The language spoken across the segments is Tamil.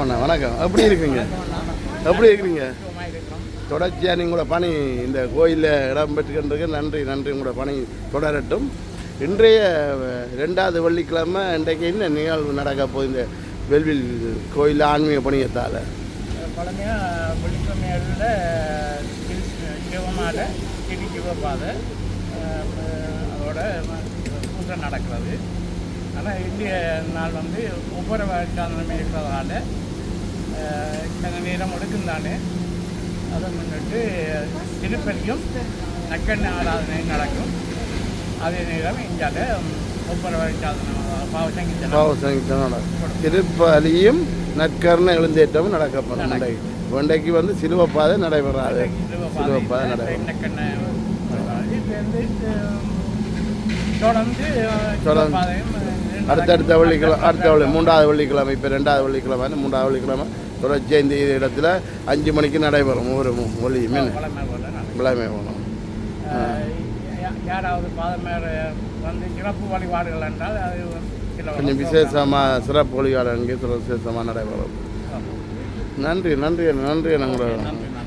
அண்ணா வணக்கம். எப்படி இருக்கீங்க? எப்படி இருக்கிறீங்க? தொடர்ச்சியாக நீங்களோட பணி இந்த கோயிலில் இடம் பெற்றுக்கின்றது. நன்றி நன்றி. உங்களோட பணி தொடரட்டும். இன்றைய 2வது வெள்ளிக்கிழமை இன்றைக்கு என்ன நிகழ்வு நடக்க போகுது இந்த வெல்வில் கோயில் ஆன்மீக பணியத்தால்? பழமையாக வெள்ளிக்கிழமையில் சிவமாலை சிவபாதை அதோட பூஜை நடக்கிறது. ஆனால் இந்திய நாள் ஒவ்வொரு சாதனமே இருக்கிறதால இந்த நேரம் எடுக்குந்தானே அதை முன்னிட்டு திருப்பதியும் நக்கண்ண ஆராதனையும் நடக்கும். அதே நேரம் இந்தியாவில் ஒவ்வொரு சாதனம் பாவசங்கீதம் திருப்பலியும் நற்கரண எழுந்தேற்றமும் நடக்கப்படும். இன்றைக்கு சிலுவப்பாதை நடைபெறாது. சிலுவப்பாதை நடைபெறும். தொடர்ந்து அடுத்தடுத்த வெள்ளிக்கிழமை, 3வது வெள்ளிக்கிழமை, இப்போ 2வது வெள்ளிக்கிழமை, 3வது வெள்ளிக்கிழமை தொடர்ச்சியாக இந்த இடத்துல 5 மணிக்கு நடைபெறும். ஒரு மொழியுமே விளமை போகணும். யாராவது பாதமேற சிறப்பு வழிபாடுகள் என்றால் அது கொஞ்சம் விசேஷமாக சிறப்பு வழிபாடு அங்கே விசேஷமாக நடைபெறும். நன்றி நன்றி நன்றி.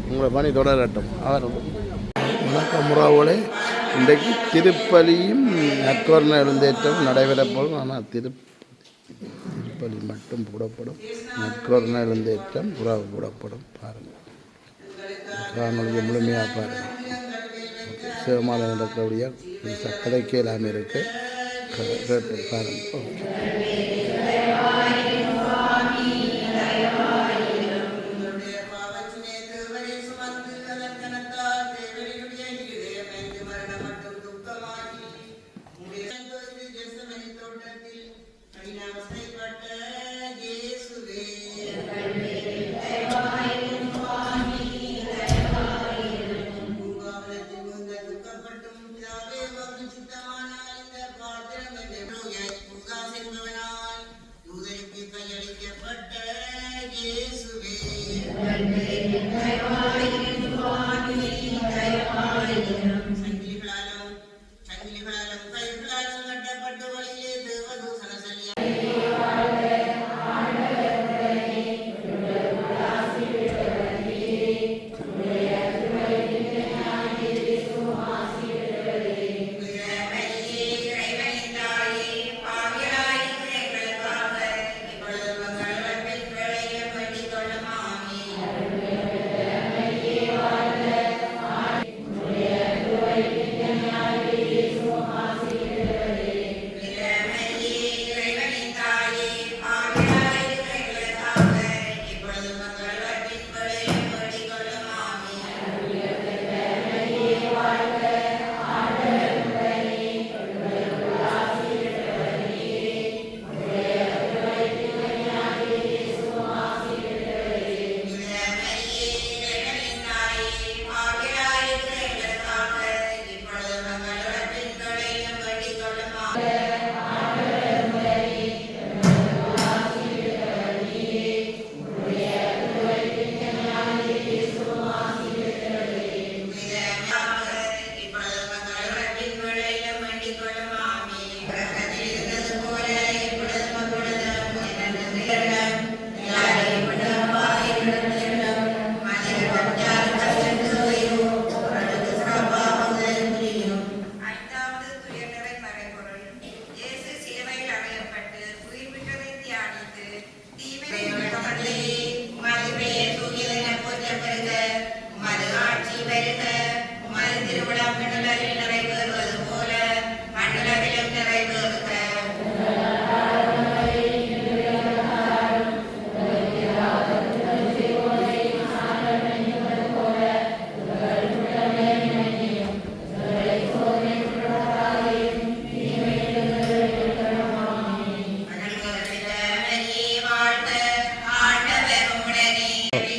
உங்களோட பணி தொடரட்டும். வணக்கம் முறாவோலே. இன்றைக்கு திருப்பலியும் நற்கரண எழுந்தேற்றம் நடைபெறப்படும். ஆனால் திருப்பலி மட்டும் போடப்படும். நற்கரண எழுந்தேற்றம் புறாவு போடப்படும். பாருங்கள், காணொலியை முழுமையாக பாருங்கள். சிவமாலை நடக்கிறபடியா கதைக்கு எல்லாமே இருக்கு. கேட்டு பாருங்கள்.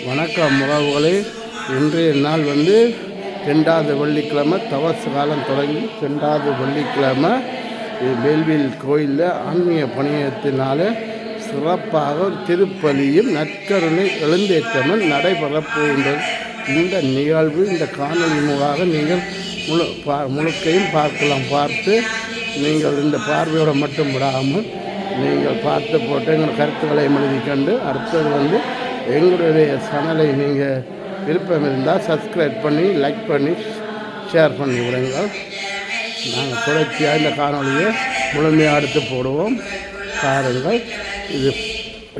வணக்கம் முகாவுகளே. இன்றைய நாள் 2வது வெள்ளிக்கிழமை. தவசு காலம் தொடங்கி 2வது வெள்ளிக்கிழமை வெல்வில் கோயிலில் ஆன்மீக பணியத்தினால சிறப்பாக திருப்பலியும் நற்கருணை எழுந்தேற்றமும் நடைபெறப் போகின்றது. இந்த நிகழ்வு இந்த காணொலி மூலமாக நீங்கள் முழுக்கையும் பார்க்கலாம். பார்த்து நீங்கள் இந்த பார்வையோடு மட்டும் விடாமல் நீங்கள் பார்த்து போட்டு எங்கள் கருத்துக்களை எழுதி கண்டு அடுத்தது வந்து எங்களுடைய சேனலை நீங்கள் விருப்பம் இருந்தால் சப்ஸ்கிரைப் பண்ணி லைக் பண்ணி ஷேர் பண்ணி விடுங்கள். நாங்கள் தொடர்ச்சியாக இந்த காணொலியை முழுமையாக எடுத்து போடுவோம். பாருங்கள், இது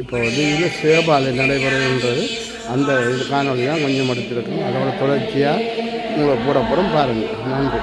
இப்போ வந்து இது சேபாலை நடைபெறுகின்றது. அந்த இது காணொலி தான் கொஞ்சம் எடுத்துருக்கோம். அதோட தொடர்ச்சியாக உங்களை போடப்படும் பாருங்கள். நன்றி.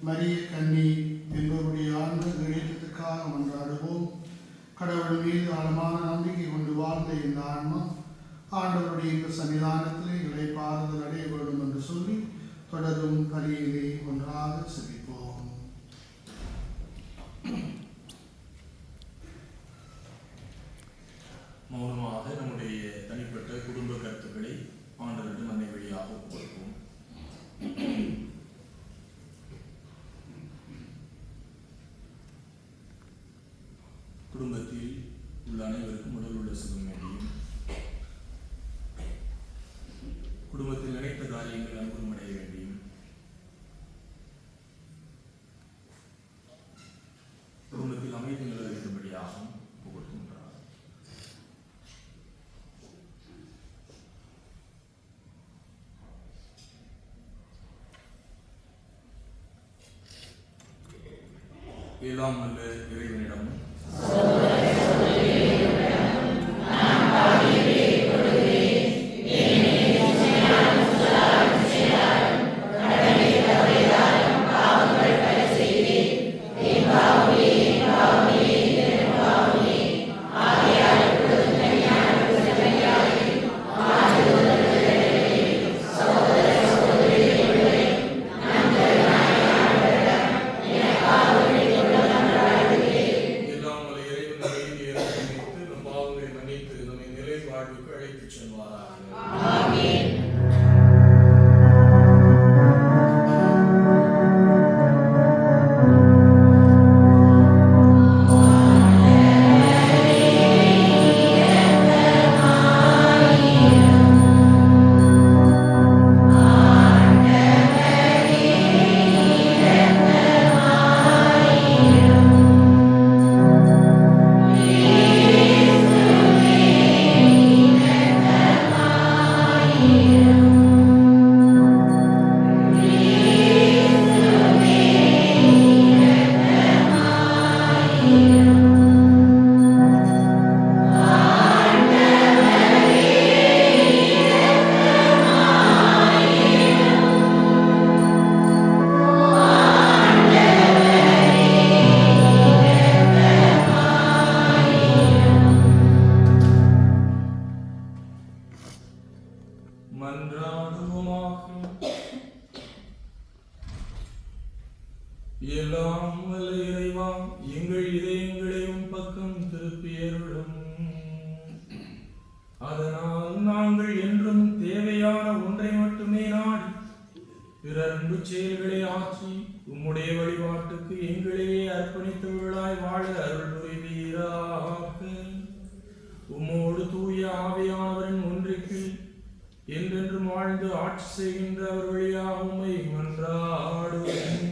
மரிய கன்னி என்பவருடைய ஆழ்ந்த இணையத்திற்காக கொண்டாடுவோம். கடவுள் மீது ஆழமான நம்பிக்கை கொண்டு வாழ்ந்த இந்த ஆன்மா ஆண்டவருடைய இந்த சன்னிதானத்திலே இளைப்பாறுதல் அடைய வேண்டும் என்று சொல்லி தொடரும் பலியிலே ஒன்றாக செபிப்போம். மௌனமாக நம்முடைய தனிப்பட்ட குடும்ப கருத்துக்களை ஆண்டவரிடம் அன்னை வழியாக ஒப்புக்கொள்வோம். குடும்பத்தில் உள்ள அனைவருக்கும் உடல் உள்ள சுகம் வேண்டியும் குடும்பத்தில் நினைத்த காரியங்கள் அனுகூலம் அடைய வேண்டியும் குடும்பத்தில் அமைதி நிலவிக்கும்படியாகவும் ஒப்புக்கொள்கின்றார். எல்லாம் நல்ல இறைவனிடம் வாழ்வுக்கு அழைத்துச் செல்வாராக. மன்றாடுவோமாக. எல்லாம் வல்ல இறைவா, எங்கள் இதயங்களை உம் பக்கம் திருப்பியருளும். அதனால் நாங்கள் என்றும் தேவையான ஒன்றை மட்டுமே நாடி பிறர் அன்பு செயல்களை ஆற்றி உம்முடைய வழிபாட்டுக்கு எங்களையே அர்ப்பணித்தவர்களாய் வாழ அருள் புரிவீராக. உம்மோடு தூய ஆவியானவரின் ஒன்றிற்கு என்றென்றும் வாழ்ந்து ஆட்சி செய்கின்ற அவர் வழியாக உம்மை மன்றாடுகின்றோம்.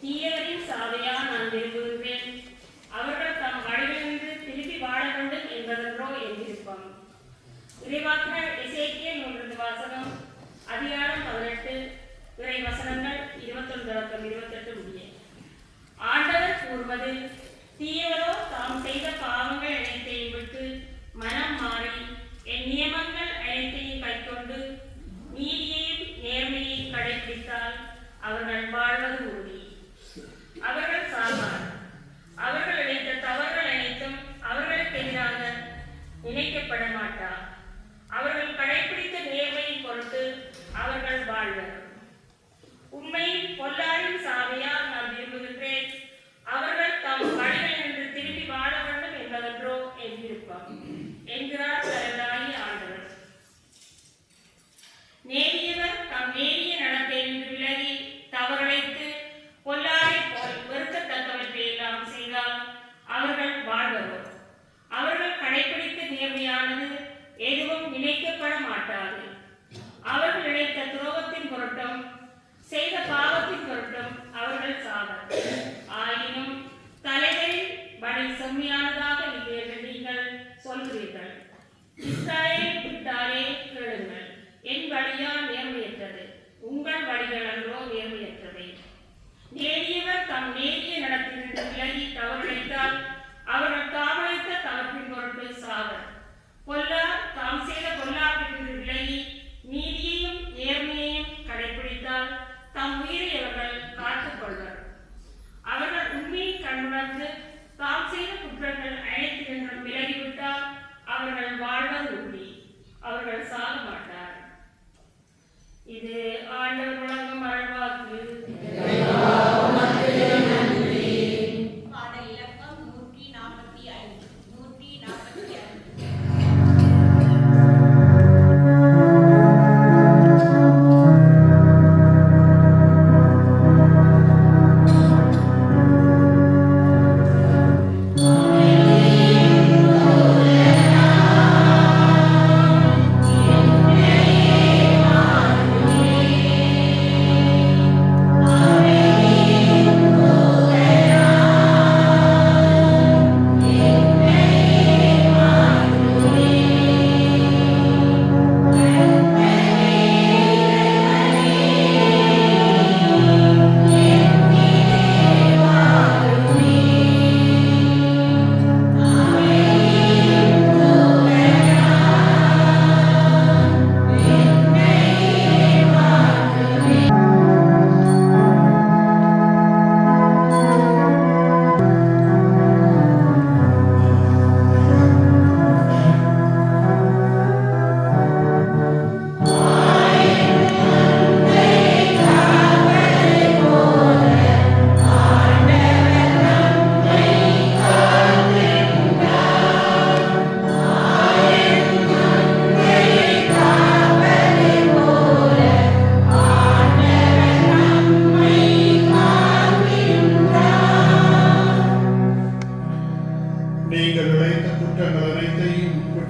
தீயவரின் சாவையா நான் விரும்புகின்றேன், அவர்கள் தம் வழியிலிருந்து திருப்பி வாழ வேண்டும் என்பதன்றோ என் விருப்பம். இறைவாக்கினர் எசேக்கியேல் 3 வாசகம், அதிகாரம் 18, இறை வசனங்கள் 21-28 முடிய. ஆண்டவர் கூறுவது, தீயவரோ தாம் செய்த பாவங்கள் அனைத்தையும் விட்டு மனம் மாறி என் நியமங்கள் அனைத்தையும் கைக்கொண்டு நீதியையும் நேர்மையையும் கடைபிடித்தால் அவர்கள் வாழ்வது உறுதி. அவர்கள் சாவார். அவர்கள் இழைத்த தவறுகள் அனைத்தும் அவர்களுக்கு எதிராக நினைக்கப்பட மாட்டார். அவர்கள் கடைபிடித்த நேர்மையின் பொருட்டு அவர்கள் வாழ்வர். உண்மையில் பொல்லாரின் சாவையா நான் விரும்புகின்றேன், அவர்கள் தம் வழிகளில் நின்று திரும்பி வாழ வேண்டும் என்பது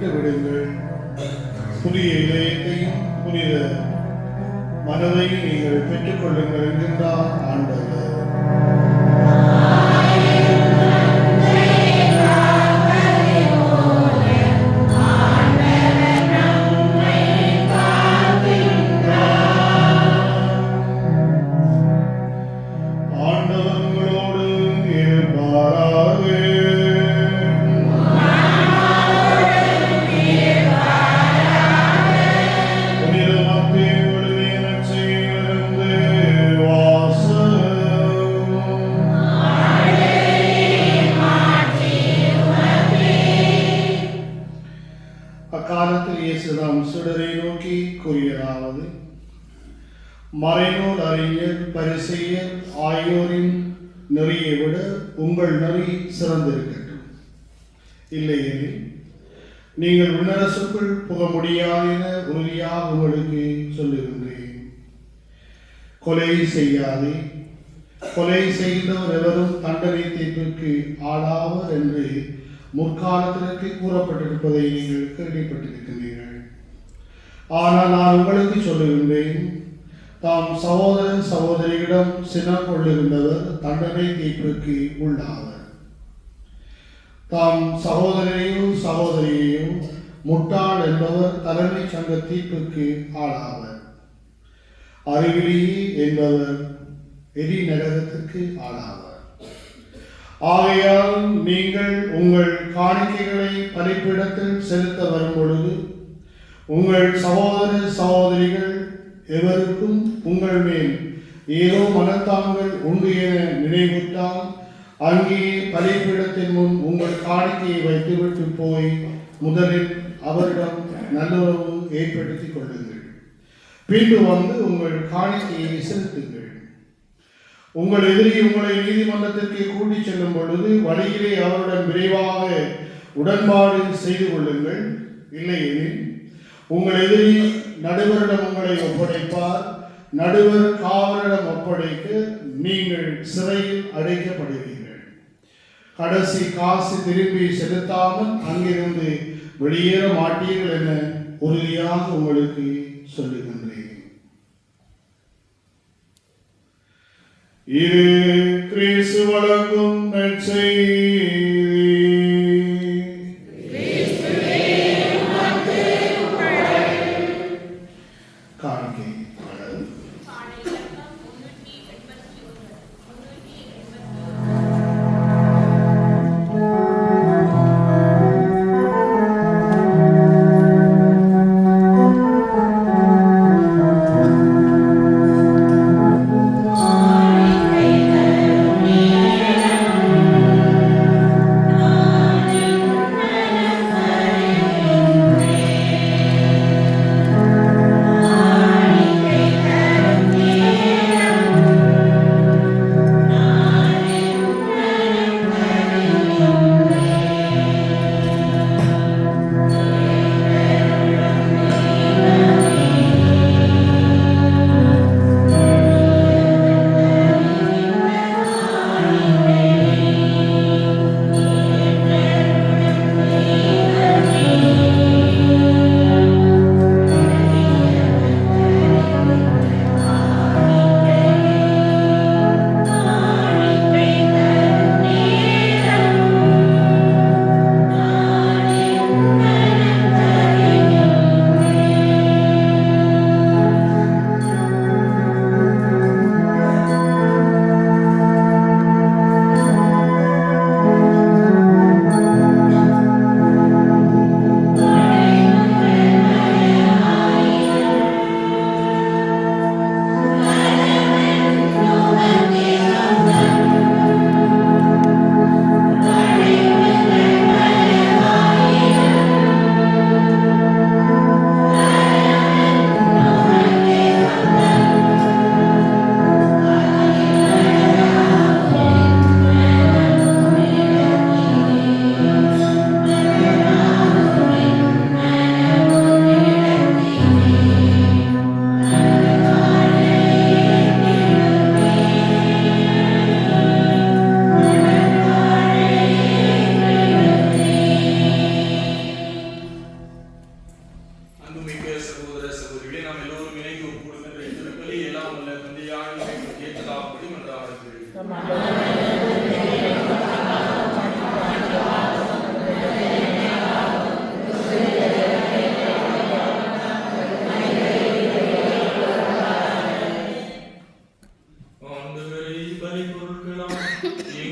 விட்டு விடுங்கள். புதிய இதயத்தையும் புனித மனதையும் நீங்கள் பெற்றுக்கொள்ளுங்கள் என்கின்றார் ஆண்டவர். அக்காலத்தில் இயேசுதாம் சுடரை நோக்கி கூறியதாவது: மறைநூல் அறிஞர் பரிசேயர் ஆகியோரின் நெறியை விட உங்கள் நெறி சிறந்திருக்கட்டும். இல்லையெனில் நீங்கள் விண்ணரசுக்குள் புக முடியாது என உறுதியாக உங்களுக்கு சொல்லுகின்றேன். கொலை செய்யாதே. கொலை செய்தவர் எவரும் தண்டனை தீர்ப்புக்கு ஆளாவர் என்று முற்காலத்திற்கு கூறப்பட்டிருப்பதை நீங்கள் கேள்விப்பட்டிருக்கிறீர்கள். ஆனால் நான் உங்களுக்கு சொல்லுகின்றேன், தாம் சகோதர சகோதரியிடம் சினம் கொள்ளுகின்றவர் தண்டனை தீர்ப்புக்கு உள்ளாவர். தாம் சகோதரியையோ முட்டாள் என்பவர் தலைமை சங்க தீர்ப்புக்கு ஆளாவர். அறிவிலி என்பவர் எரி நரகத்திற்கு ஆளாவர். ஆகையால் நீங்கள் உங்கள் காணிக்கைகளை பலிபீடத்தில் செலுத்த வரும் பொழுது உங்கள் சகோதர சகோதரிகள் எவருக்கும் உங்கள் மேல் ஏதோ மனத்தாங்கள் உண்டு என நினைவுற்றால் அங்கே பலிபீடத்தின் முன் உங்கள் காணிக்கையை வைத்துவிட்டு போய் முதலில் அவரிடம் நல்லுறவு ஏற்படுத்திக் கொள்ளுங்கள். பின்பு வந்து உங்கள் காணிக்கையை செலுத்துங்கள். உங்கள் எதிரி உங்களை நீதிமன்றத்திற்கு கூட்டிச் செல்லும் பொழுது வழியிலே அவருடன் விரைவாக உடன்பாடு செய்து கொள்ளுங்கள். இல்லையெனில் உங்கள் எதிரி நடுவரிடம் உங்களை ஒப்படைப்பார். நடுவர் காவலரிடம் ஒப்படைக்க நீங்கள் சிறையில் அடைக்கப்படுவீர்கள். கடைசி காசு திரும்பி செலுத்தாமல் அங்கிருந்து வெளியேற மாட்டீர்கள் என உறுதியாக உங்களுக்கு சொல்லுகின்றேன். இது கிறிஸ்து வழங்கும் நற்செய்தி. காணிக்கை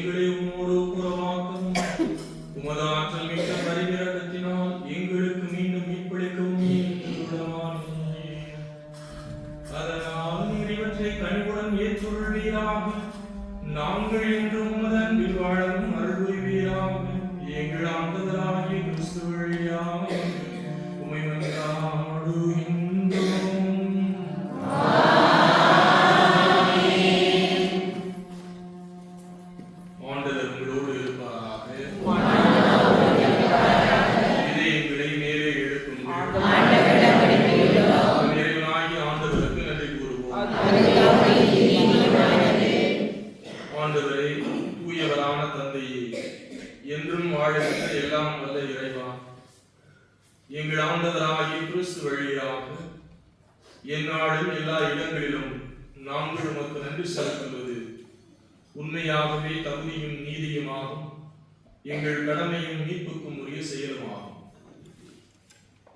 எங்களை உம்மோடு புறமாக்கவும் உமது ஆற்றல் மிக்க பரிவிரக்கத்தினால் எங்களுக்கு மீண்டும் மீட்பளிக்கவும் அதனால் நீர் இவற்றை கனிவுடன் ஏற்றுள்வீராக. நாங்கள் என்று உமது அன்பில் வாழவும் அருள் புரிவீராக. எங்கள் ஆண்டவராகிய கிறிஸ்து வழியாக உம்மை மன்றாடுகின்றோம். ஆண்டவர் உங்களோடு இருப்பாராக. இதயங்களை மேலே எழுப்புங்கள். இறைவனாகிய ஆண்டவருக்கு நன்றி கூறுவோம். ஆண்டவரே, தூயவரான தந்தையே, என்றும் வாழ்கின்ற எல்லாம் வல்ல இறைவா, எங்கள் ஆண்டவராகிய கிறிஸ்து வழியாக எந்நாளும் எல்லா இடங்களிலும் நாங்கள் உமக்கு நன்றி செலுத்துவது உண்மையாகவே தகுதியும் நீதியுமாகும். எங்கள் கடமையும் மீட்புக்கும் உரிய செயலுமாகும்.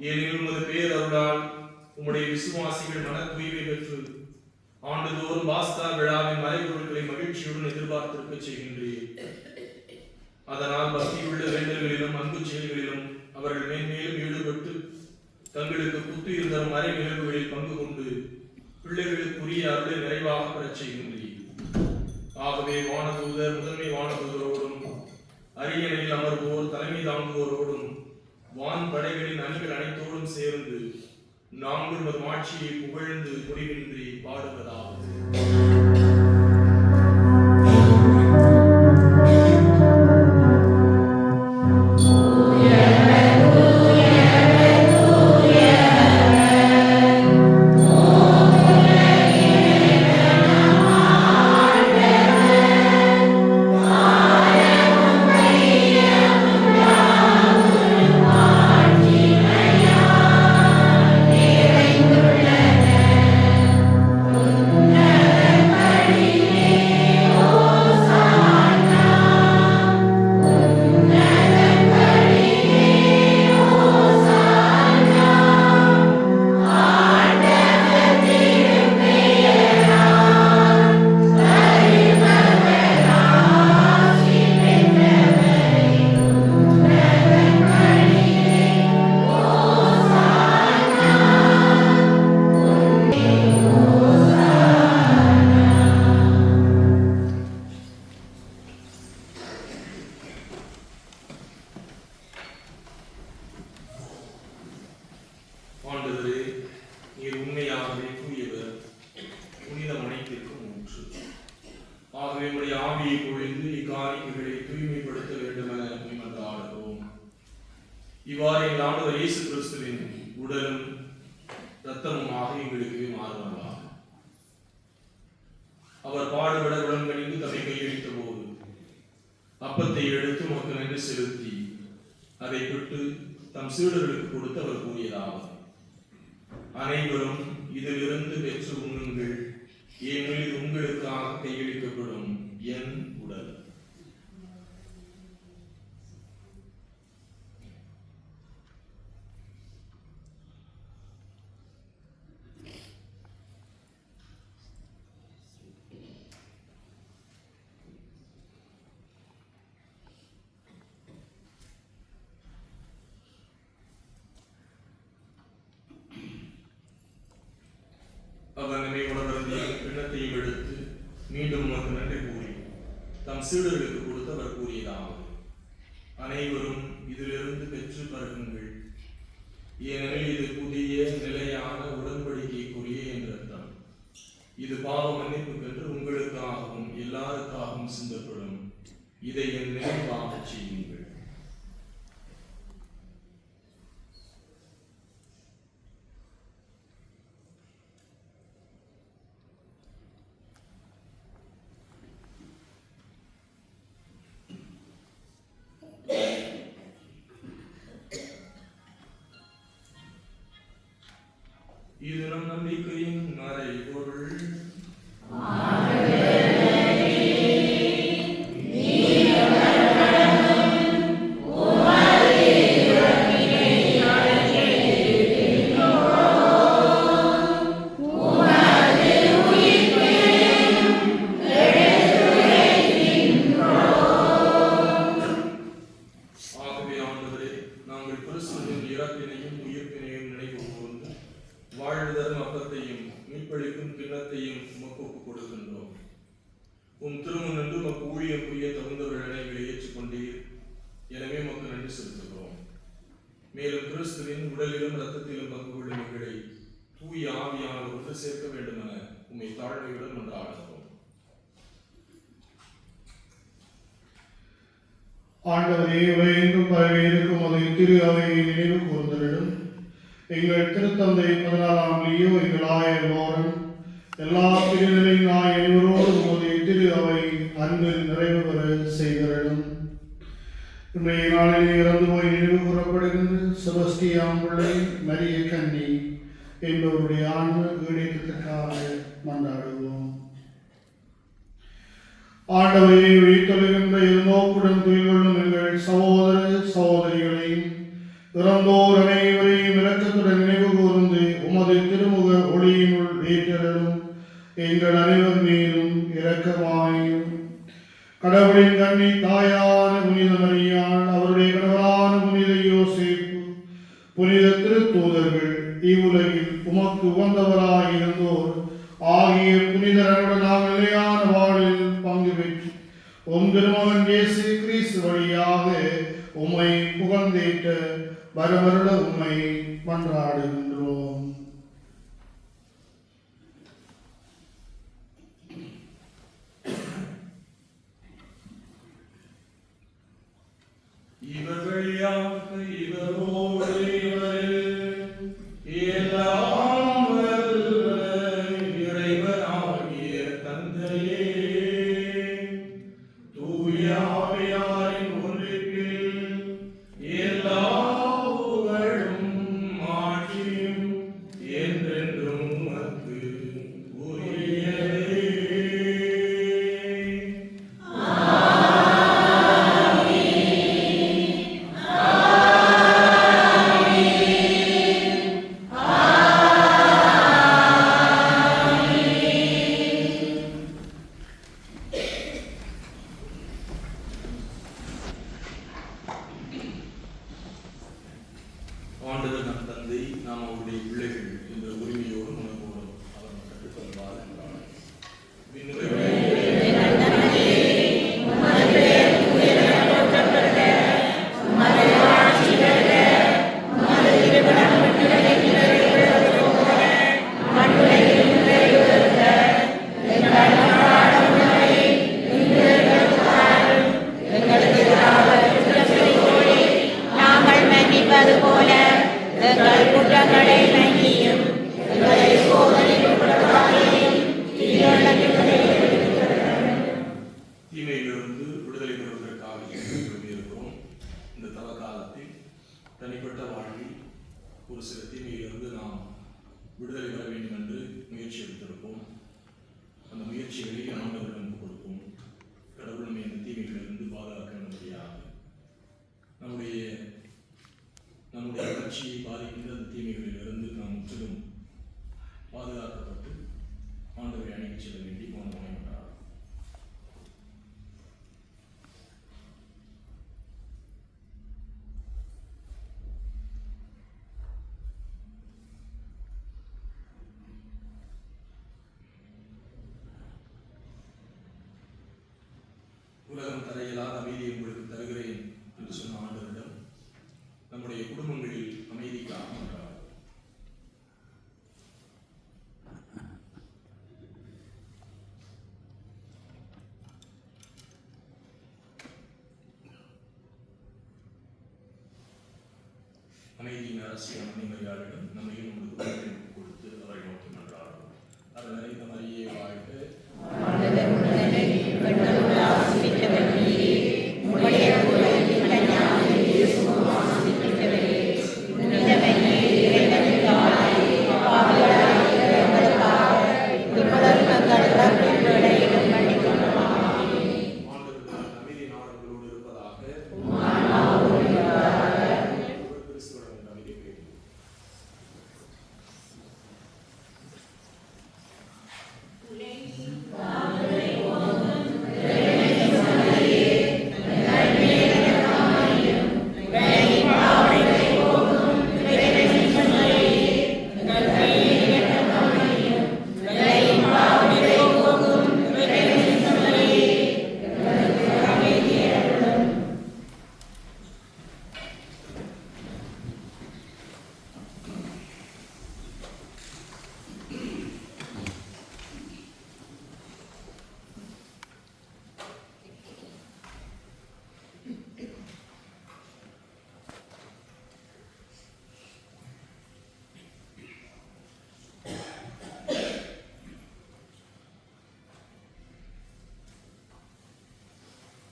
ஏனெனில் உமது பேரருளால் உம்முடைய விசுவாசிகள் மன தூய்மை பெற்று ஆண்டுதோறும் பாஸ்கா விழாவின் மறைபொருட்களை மகிழ்ச்சியுடன் எதிர்பார்த்திருக்க செய்கின்றீர். அதனால் பக்தியுள்ள வேண்டல்களிலும் அன்பு செயல்களிலும் அவர்கள் மேன்மேலும் ஈடுபட்டு தங்களுக்கு புத்துயிர் தரும் மறை நிகழ்வுகளில் பங்கு கொண்டு பிள்ளைகளுக்குரிய அருளை நிறைவாக பெறச் செய்கின்றீர். ஆகவே வானதூதர், முதன்மை வானதூதரோடும் அரியணையில் அமர்வோர், தலைமை தாங்குவோரோடும் வான் படைகளின் அணிகள் அனைத்தோடும் சேர்ந்து நாங்கள் ஒரு ஆட்சியை புகழ்ந்து முடிவின்றி பாடுவதாவது. ஆண்டவரே, நீர் உண்மையாகவே தூயவர், புனிதம் அனைத்திற்கும் ஊற்று. ஆகவே உம்முடைய ஆவியை பொழிந்து இக்காணிக்கைகளை தூய்மைப்படுத்த வேண்டும் என மன்றாடுகிறோம். இவ்வாறு எங்கள் ஆண்டவர் இயேசு கிறிஸ்துவின் உடலும் இரத்தமுமாக எங்களுக்கு மாறுவதாக. அவர் பாடுபட உடன்படிந்து தம்மை கையளித்த போது அப்பத்தை எடுத்து உமக்கு நன்றி செலுத்தி அதை விட்டு தம் சீடர்களுக்கு கொடுத்து அவர் கூறியதாவது: அனைவரும் இதிலிருந்து பெற்று உண்ணுங்கள், ஏனெனில் இது உங்களுக்காக கையளிக்கப்படும் என் உடல். அவனமே உணர்ந்த கிண்ணத்தையும் எடுத்து மீண்டும் உனக்கு நன்றி கூறி தம் சீடர்களுக்கு கொடுத்து அவர் கூறியதாவது: அனைவரும் இதிலிருந்து பெற்று பருகுங்கள், ஏனெனில் இது புதிய நிலையான உடன்படிக்கைக்குரிய என்ற அர்த்தம். இது பாவ மன்னிப்புக்கென்று உங்களுக்காகவும் எல்லாருக்காகவும் சிந்தப்படும். இதை என் நினைவாக செய்யுங்கள். இது நம் நம்பிக்கையின் மறைபொருள். தாழ்மையுடன் மன்றாடுகிறோம். ஆண்டவரே, உலகெங்கும் பரவி இருக்கும் அதை திரு அவையை நினைவு கூர்ந்தரிடம் எங்கள் திருத்தந்தை 14ஆம் லியோ, எங்கள் ஆயர் லோரன், எல்லா திருநிலை நாயகரோடு உமது திரு அவை அன்பில் நிறைவு பெற செய்தரிடம். இன்றைய நாளிலே இறந்து போய் நினைவு கூறப்படுகின்ற செபஸ்டியான் பிள்ளை மரிய கன்னி என்பவருடைய ஆன்ம ஈடேற்றத்திற்காக மன்றாடுவோம். ஆண்டவரை உயிர்த்தெழுகின்ற இருநோக்குடன் துயில்கொள்ளும் எங்கள் சகோதர சகோதரிகளையும் இறந்தோர் அனைவரையும் இரக்கத்துடன் நினைவு கூர்ந்து உமது திருமுக ஒளியினுள் ஏற்றலும் எங்கள் அனைவர் மீதும் இரக்கமாயும். கடவுளின் கன்னி தாயான புனித மரியாள், அவருடைய கணவரான புனித யோசேப்பு, புனித திருத்தூதர்கள், இவ்வுலகில் உமக்கு உகந்தவராயிருந்தோர் ஆகிய புனிதர்களுடன் நாம் நிலையான வாழ்வில் பங்கு பெற்று உம் திருமகன் இயேசு கிறிஸ்து வழியாக உம்மை புகழ்ந்தேற்ற வரவருட உம்மை மன்றாடுகின்றோம். இவர் வழியாக இவரோடு இவரில் எல்லாம் வல்ல இறைவனாகிய தந்தையே, தூய ஆவியாரின் ஒன்றிப்பில் எல்லா புகழும் மாட்சியும் என்றென்றும் உமக்கு உரியதே. ஆண்டவர் நம் தந்தை, நாம் அவருடைய பிள்ளைகள் என்ற உரிமையோடு உணர்வோடும் அவர் கற்றுக்கொள்வார் என்றார். நாங்கள் மன்னிப்பது போல எங்கள் குற்றங்களை மன்னியும், எங்களை சோதனைக்கு உட்படுத்தாதேயும், தீமையிலிருந்து விடுதலை பெறுவதற்காக இருக்கிறோம். இந்த தவ காலத்தில் தனிப்பட்ட வாழ்வில் ஒரு சில தீமையிலிருந்து நாம் விடுதலை பெற வேண்டும் என்று முயற்சி எடுத்திருப்போம். அந்த முயற்சிகளை ஆண்டவரிடம் கொடுப்போம். கடவுள் நம்மை இந்த தீமைகளிலிருந்து பாதுகாக்க முடியாது. நம்முடைய வளர்ச்சியை பாதிக்கின்ற அந்த தீமைகளிலிருந்து நாம் முற்றிலும் பாதுகாக்கப்பட்டு ஆண்டவரை அணுகி செல்ல வேண்டி போனோம். உலகம் தரையில்லாத அமைதியை உங்களுக்கு தருகிறேன் என்று சொன்ன ஆண்டவரிடம் நம்முடைய குடும்பங்களில் அமைதிக்காக மன்றாடுவோம். அமைதியின் அரசியல் மணிமரியாளிடம் நம்மையும் உங்களுக்கு கொடுத்து அவரை நோக்கி மன்றாடுவோம். அவர் நிறைந்த மரியே வாழ்க. Amen.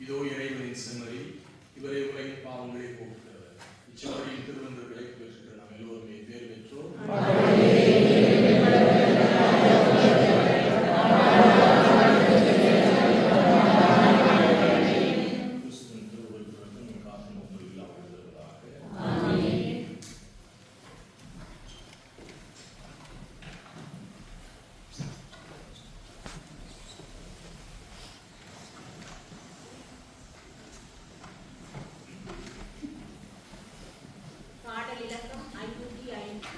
இதோ இறைவனின் செம்மறி, இவரை உலகின் பாவங்களை போக்குகிறவர். இச்செம்மறியின் திருவந்தர்களை பெற்று நாம் எல்லோருமே பேர் பெற்றோம். கிறிஸ்துவின் திருவுருவத்திற்கு நம் காற்றும் ஒன்று இல்லாமல் இருப்பதாக. பாடல் இலக்கம் 505.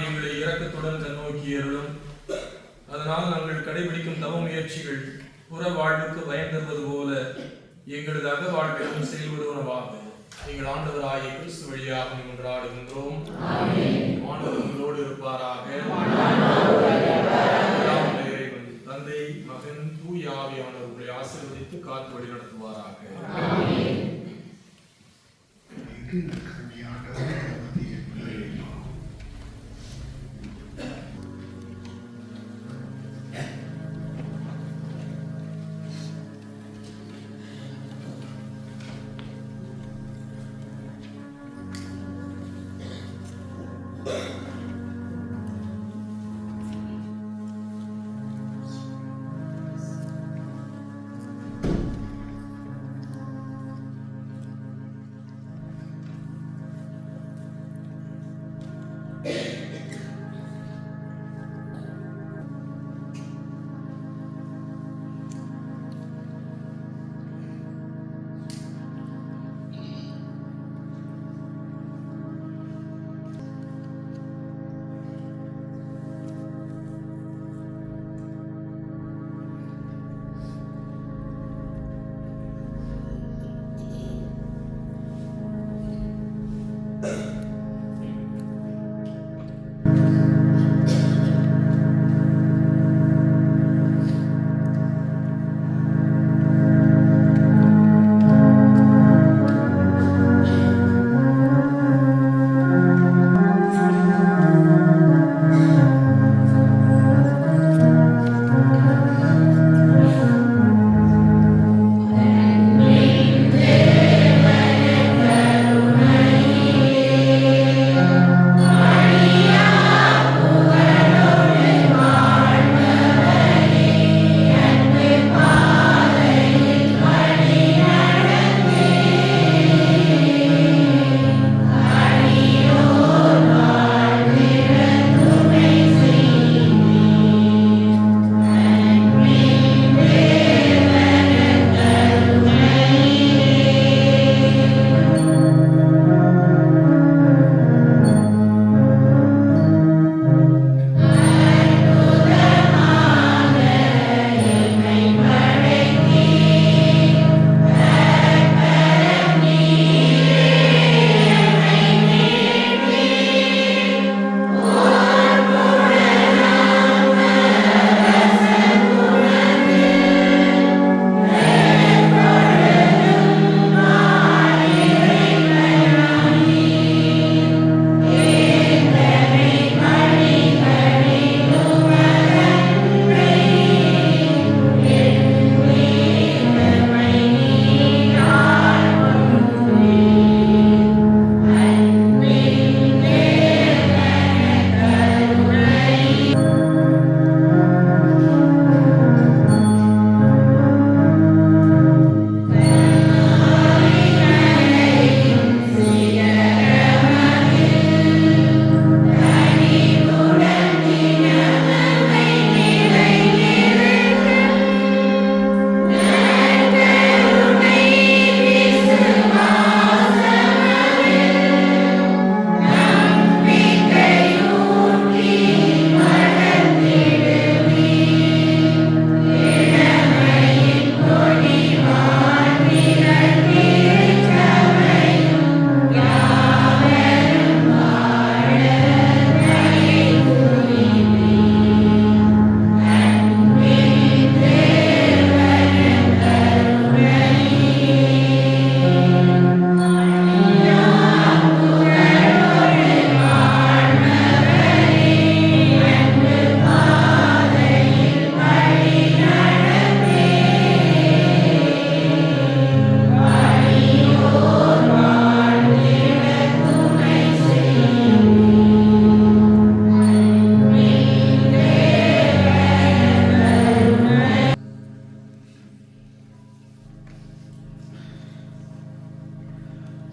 எங்களை இரக்கத்துடன் கண்ணோக்கியர்களும் அதனால் நாங்கள் கடைபிடிக்கும் தவ முயற்சிகள் புற வாழ்வுக்கு பயன் தருவது போல எங்களது அக வாழ்விலும் செயல்படுவனவாக எங்கள் ஆண்டவராகிய கிறிஸ்து வழியாக கொண்டாடுகின்றோம். ஆண்டவர் உங்களோடு இருப்பாராக. தந்தை, மகன், தூய ஆவியானவர் உங்களை ஆசீர்வதித்து காத்து வழி நடத்துவாராக.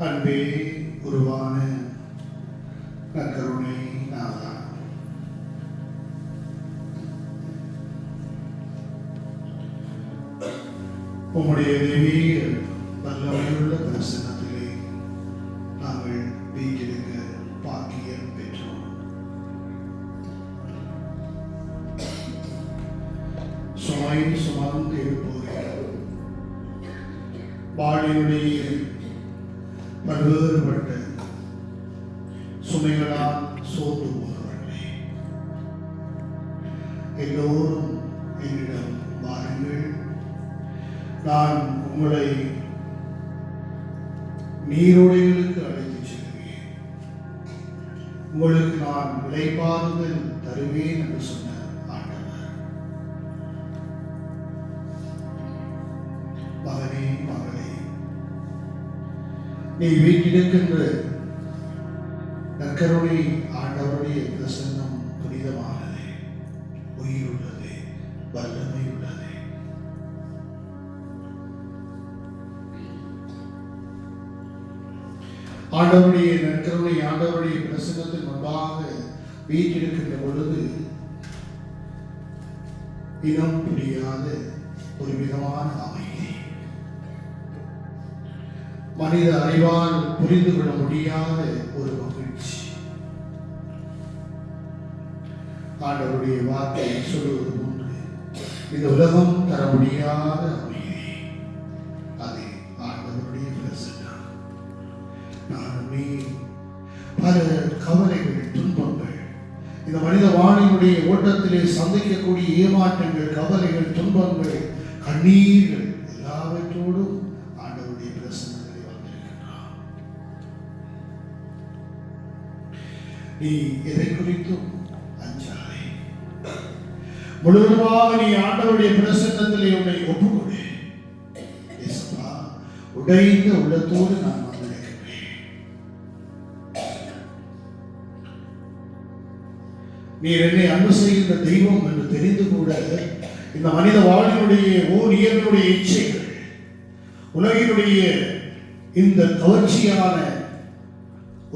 அன்பே உருவான நற்கருணை நாதா, உம்முடைய தெய்வீக வல்லமையுள்ள தரிசனத்திலே நாங்கள் வீட்டிருக்க பாக்கியம் பெற்றோம். சுமை சுமந்து இருப்பவர்கள், வாழ்வினுடைய பல்வேறுபட்ட சுமைகளால் சோர்ந்து போனவர்களே, எல்லோரும் என்னிடம் வாருங்கள், நான் உங்களை நீரோடைகளுக்கு அழைத்துச் செல்வேன், உங்களுக்கு நான் இளைப்பாறுதல் தருவேன் என்று சொன்ன ஆண்டவர். மகனே, மகளே, நீ வீட்டிருக்கின்ற நற்கருணை ஆண்டவருடைய பிரசன்னம் புனிதமானது, உயிருள்ளது, வல்லமை உள்ளது. ஆண்டவருடைய நற்கருணை ஆண்டவருடைய பிரசன்னத்தின் முன்பாக வீட்டிருக்கின்ற பொழுது இனம் புரியாத ஒரு விதமான அமைதி, மனித அறிவால் புரிந்து கொள்ள முடியாத ஒரு மகிழ்ச்சி. ஆண்டவருடைய வார்த்தையை சொல்லுவது போன்று இந்த உலகம் தர முடியாத அமைதி, அது ஆண்டவருடைய பிரசன்னம். நானுமே பல கவலைகள், துன்பங்கள், இந்த மனித வாணியினுடைய ஓட்டத்திலே சந்திக்கக்கூடிய ஏமாற்றங்கள், கவலைகள், துன்பங்கள், கண்ணீர்கள் எல்லாவற்றோடும் ஆண்டவருடைய பிரசன்னத்திலே வந்திருக்கின்றான். நீ எதை குறித்தும் அஞ்சாதே, முழுவதுமாக நீ ஆண்டவருடைய பிரசன்னத்திலே உன்னை ஒப்புக்கொடு. இயேசுவா, உடைந்த உள்ளத்தோடு நான் நீர் என்னை அன்பு செய்கின்ற தெய்வம் என்று தெரிந்து கூட இந்த மனித வாழ்வினுடைய இயற்கையுடைய இச்சைகள், உலகினுடைய இந்த கவர்ச்சியான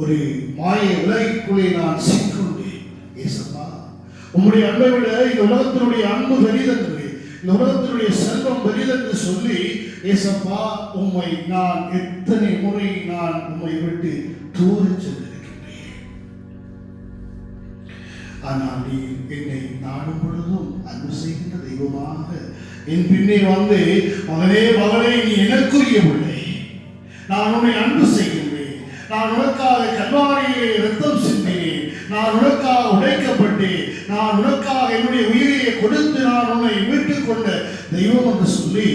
ஒரு மாய உலகிற்குள்ளே நான் சிக்கொண்டு, இயேசுவா, உம்முடைய அன்பை விட இந்த உலகத்தினுடைய அன்பு பெரிதென்று, இந்த உலகத்தினுடைய செல்வம் பெரிதென்று சொல்லி, இயேசுவா, உம்மை நான் எத்தனை முறை நான் உம்மை விட்டு தூரச் சென்றிருக்கின்றேன். ஆனால் நீ என்னை நாடும் பொழுதும் அன்பு செய்கின்ற தெய்வமாக என் பின்னே வந்து, மகனே, மகளே, நீ எனக்குரிய பிள்ளை, நான் உன்னை அன்பு செய்கின்றேன், நான் உனக்காக கல்வாரியிலே ரத்தம் சிந்தினேன், நான் உனக்காக உடைக்கப்பட்டேன், நான் உனக்காக என்னுடைய உயிரை கொடுத்து நான் உன்னை மீட்டுக் கொண்ட தெய்வம் என்று சொல்லி,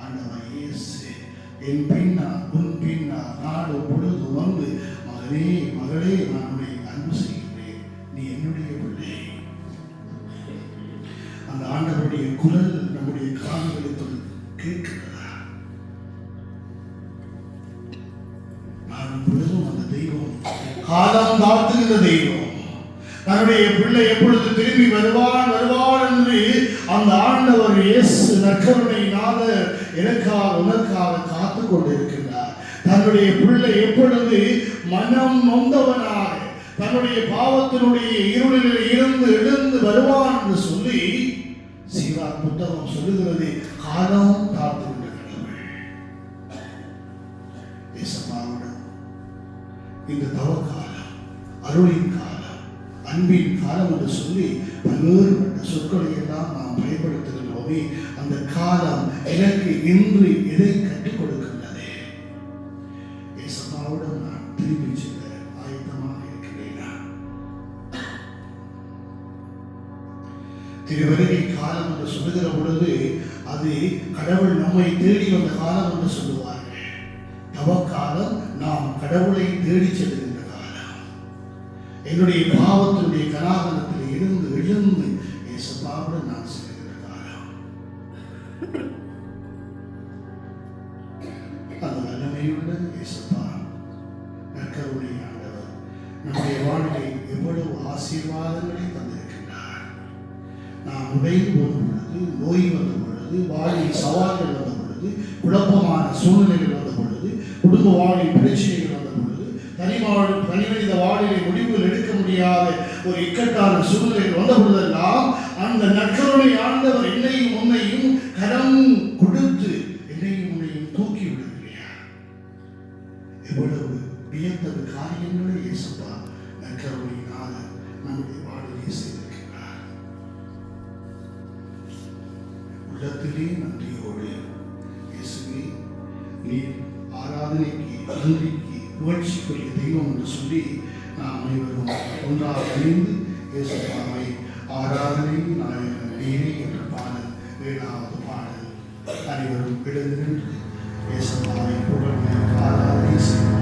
ஆண்டவர் இயேசு என் பின்னா உன் பின்னா நாடும் பொழுது வந்து, மகனே, மகளே, நான் உன்னை அன்பு செய்கிறேன், நீ என்னுடைய பிள்ளை. அந்த ஆண்டவருடைய குரல் நம்முடைய காதுகளுக்குள் கேட்கிறதா? நான் பொழுதும் அந்த தெய்வம் காலம் தாழ்த்துகிற தெய்வம், தன்னுடைய பிள்ளை எப்பொழுது திரும்பி வருவான் என்று அந்த ஆண்டவர் இயேசு நற்கருணையினால எனக்காக உனக்காக காத்து கொண்டிருக்கின்றார். தன்னுடைய பிள்ளை எப்பொழுது மனம் நொந்தவனாக தன்னுடைய பாவத்தினுடைய இருளில் இருந்து எழுந்து வருவான் என்று சொல்லி சீரார் புத்தகம் சொல்லுகிறது. காலம் தாழ்த்துகின்ற கடவுள் இயேசுவாவிடம் இந்த தவக்காலம், அருளின் காலம், அன்பின் காலம் என்று சொல்லி பல்வேறுபட்ட சொற்களை எல்லாம் நாம் பயன்படுத்துகின்றோமே, அந்த காலம் எனக்கு இன்று எதை கற்றுக் கொடுக்கின்றது? இயேசுவாவிடம் நான் திரும்பி செல்ல ஆயத்தமாக இருக்கிறேனா? திருவருகை காலம் என்று சொல்லுகிற பொழுது அது கடவுள் நம்மை தேடி வந்த காலம் என்று சொல்லுவார்கள். தவக்காலம் நாம் கடவுளை தேடி செல்கின்ற காலம். என்னுடைய பாவத்தினுடைய கலாகலத்தில் இருந்து எழுந்து இயேசுவாவுடன் நான் செல்கின்ற காலம். அந்த வல்லமையுள்ள இயேசுவா, நற்கருணை ஆண்டவர் நம்முடைய வாழ்க்கை எவ்வளவு ஆசீர்வாதங்களை தந்திருக்கின்றார். நாம் உடைந்து போன பொழுது, நோய் வந்த பொழுது, வாழ்வில் சவால்கள் வந்த பொழுது, குழப்பமான சூழ்நிலைகள் வந்த பொழுது, குடும்ப வாழ்வில் பிரச்சனைகள் வந்த பொழுது, தனிமனித வாழ்விலை முடிவுகள் எடுக்க முடியாத ஒரு இக்கட்டான சூழ்நிலைகள் வந்த பொழுதெல்லாம் அந்த நற்கருணை ஆண்டவர் என்னையும் உன்னையும் கரம் கொடுத்து என்னையும் உன்னையும் தூக்கி விடுகிறார். எவ்வளவு வியத்தகு காரியங்களை இயேசுவா நற்கருணையினால நம்முடைய வாழ்விலே செய்திருக்கிறார். உள்ளத்திலே நன்றியோடு இயேசுவே நீர் ஆராதனைக்கு நன்றிக்கு புகழ்ச்சிக்குரிய தெய்வம் என்று சொல்லி நாம் அனைவரும் ஒன்றாக இணைந்து இயேசுவை ஆராதனை நாயகன் நீரே என்ற பாடல் 7வது பாடல் அனைவரும் எழுந்து நின்று இயேசுவை புகழ்ந்து ஆராதனை செய்வோம்.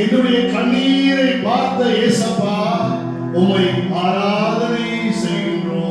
என்னுடைய கண்ணீரை பார்த்த இயேசப்பா உம்மை ஆராதனை செய்கின்றோம்.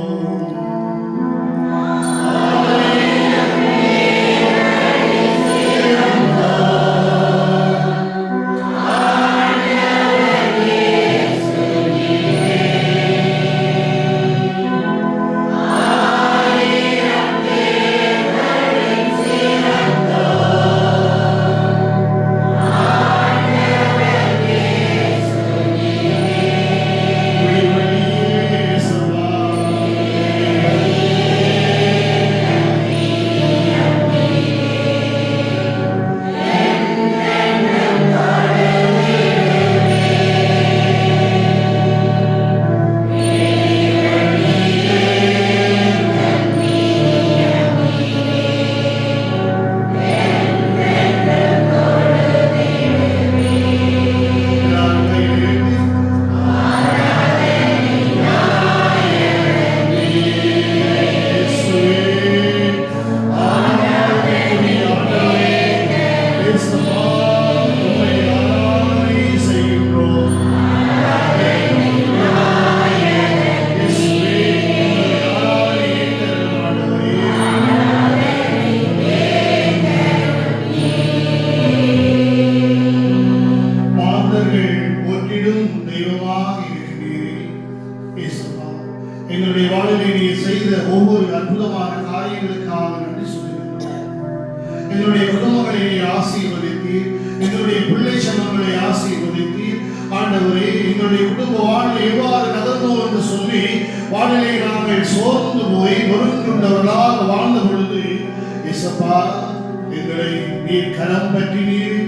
என்னுடைய குடும்பங்களை ஆசீர்வதித்தீர், என்னுடைய பிள்ளை செல்வங்களை ஆசீர்வதித்தீர். ஆண்டவரே, எங்களுடைய குடும்ப வாழ்வு எவ்வாறு நகர்ந்தோம் என்று சொல்லி வாழ்விலே நாங்கள் சோர்ந்து போய் நொறுங்குண்டவர்களாக வாழ்ந்த பொழுது இயேசப்பா எங்களை நீர் கரம் பற்றினீர்,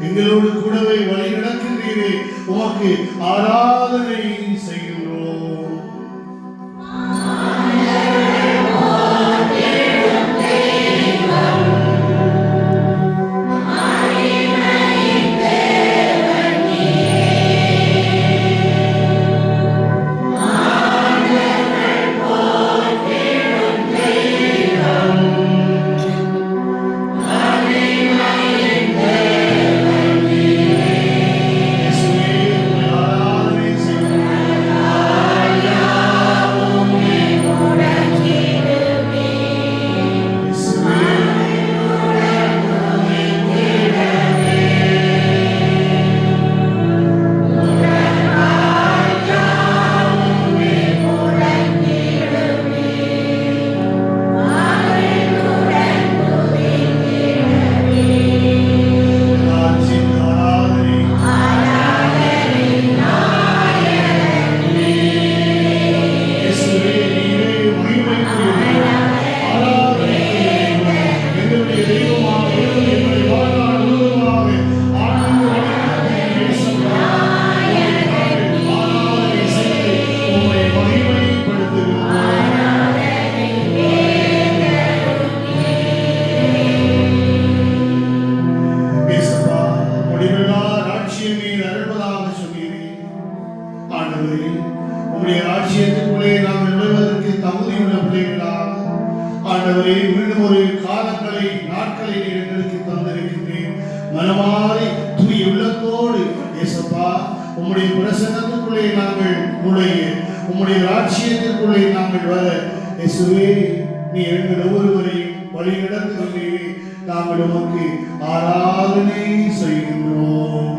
எங்களோடு கூடவே வழி நடக்கின்றீரே. உமக்கு ஆராதனை செய்கின்றோம். ஆராதனை செய்கின்றோம். ஆண்டவரே, மீண்டும் ஒரு காலங்களை நாட்களை நீர் எங்களுக்கு தந்திருக்கின்றேன். மனமாறி தூய உள்ளத்தோடு இயேசப்பா உம்முடைய பிரசன்னத்துக்குள்ளே நாங்கள் நுழைய, உம்முடைய ராஜ்யத்திற்குள்ளே நாங்கள் வர இயேசுவே நீ எங்கள் ஒவ்வொருவரையும் வழி நடத்துகிறீரே. நாங்கள் உமக்கு ஆராதனை செய்கின்றோம்.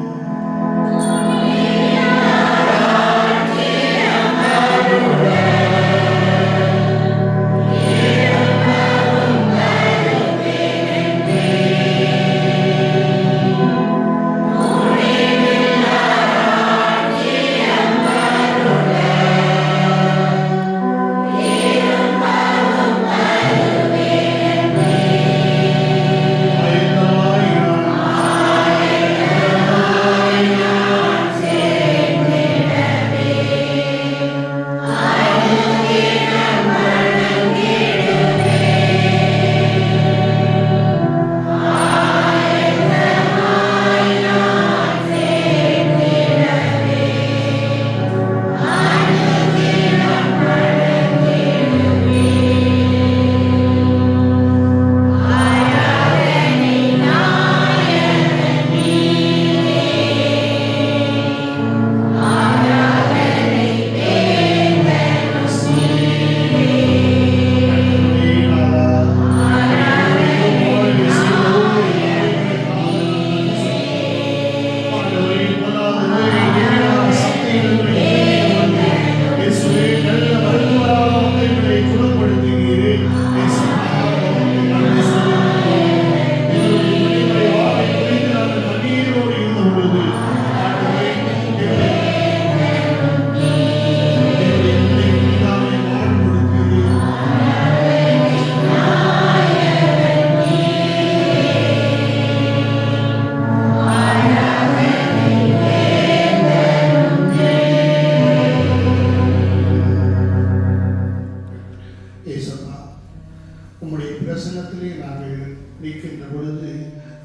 உம்முடைய பிரசன்னத்திலே நாங்கள் நிற்கின்ற பொழுது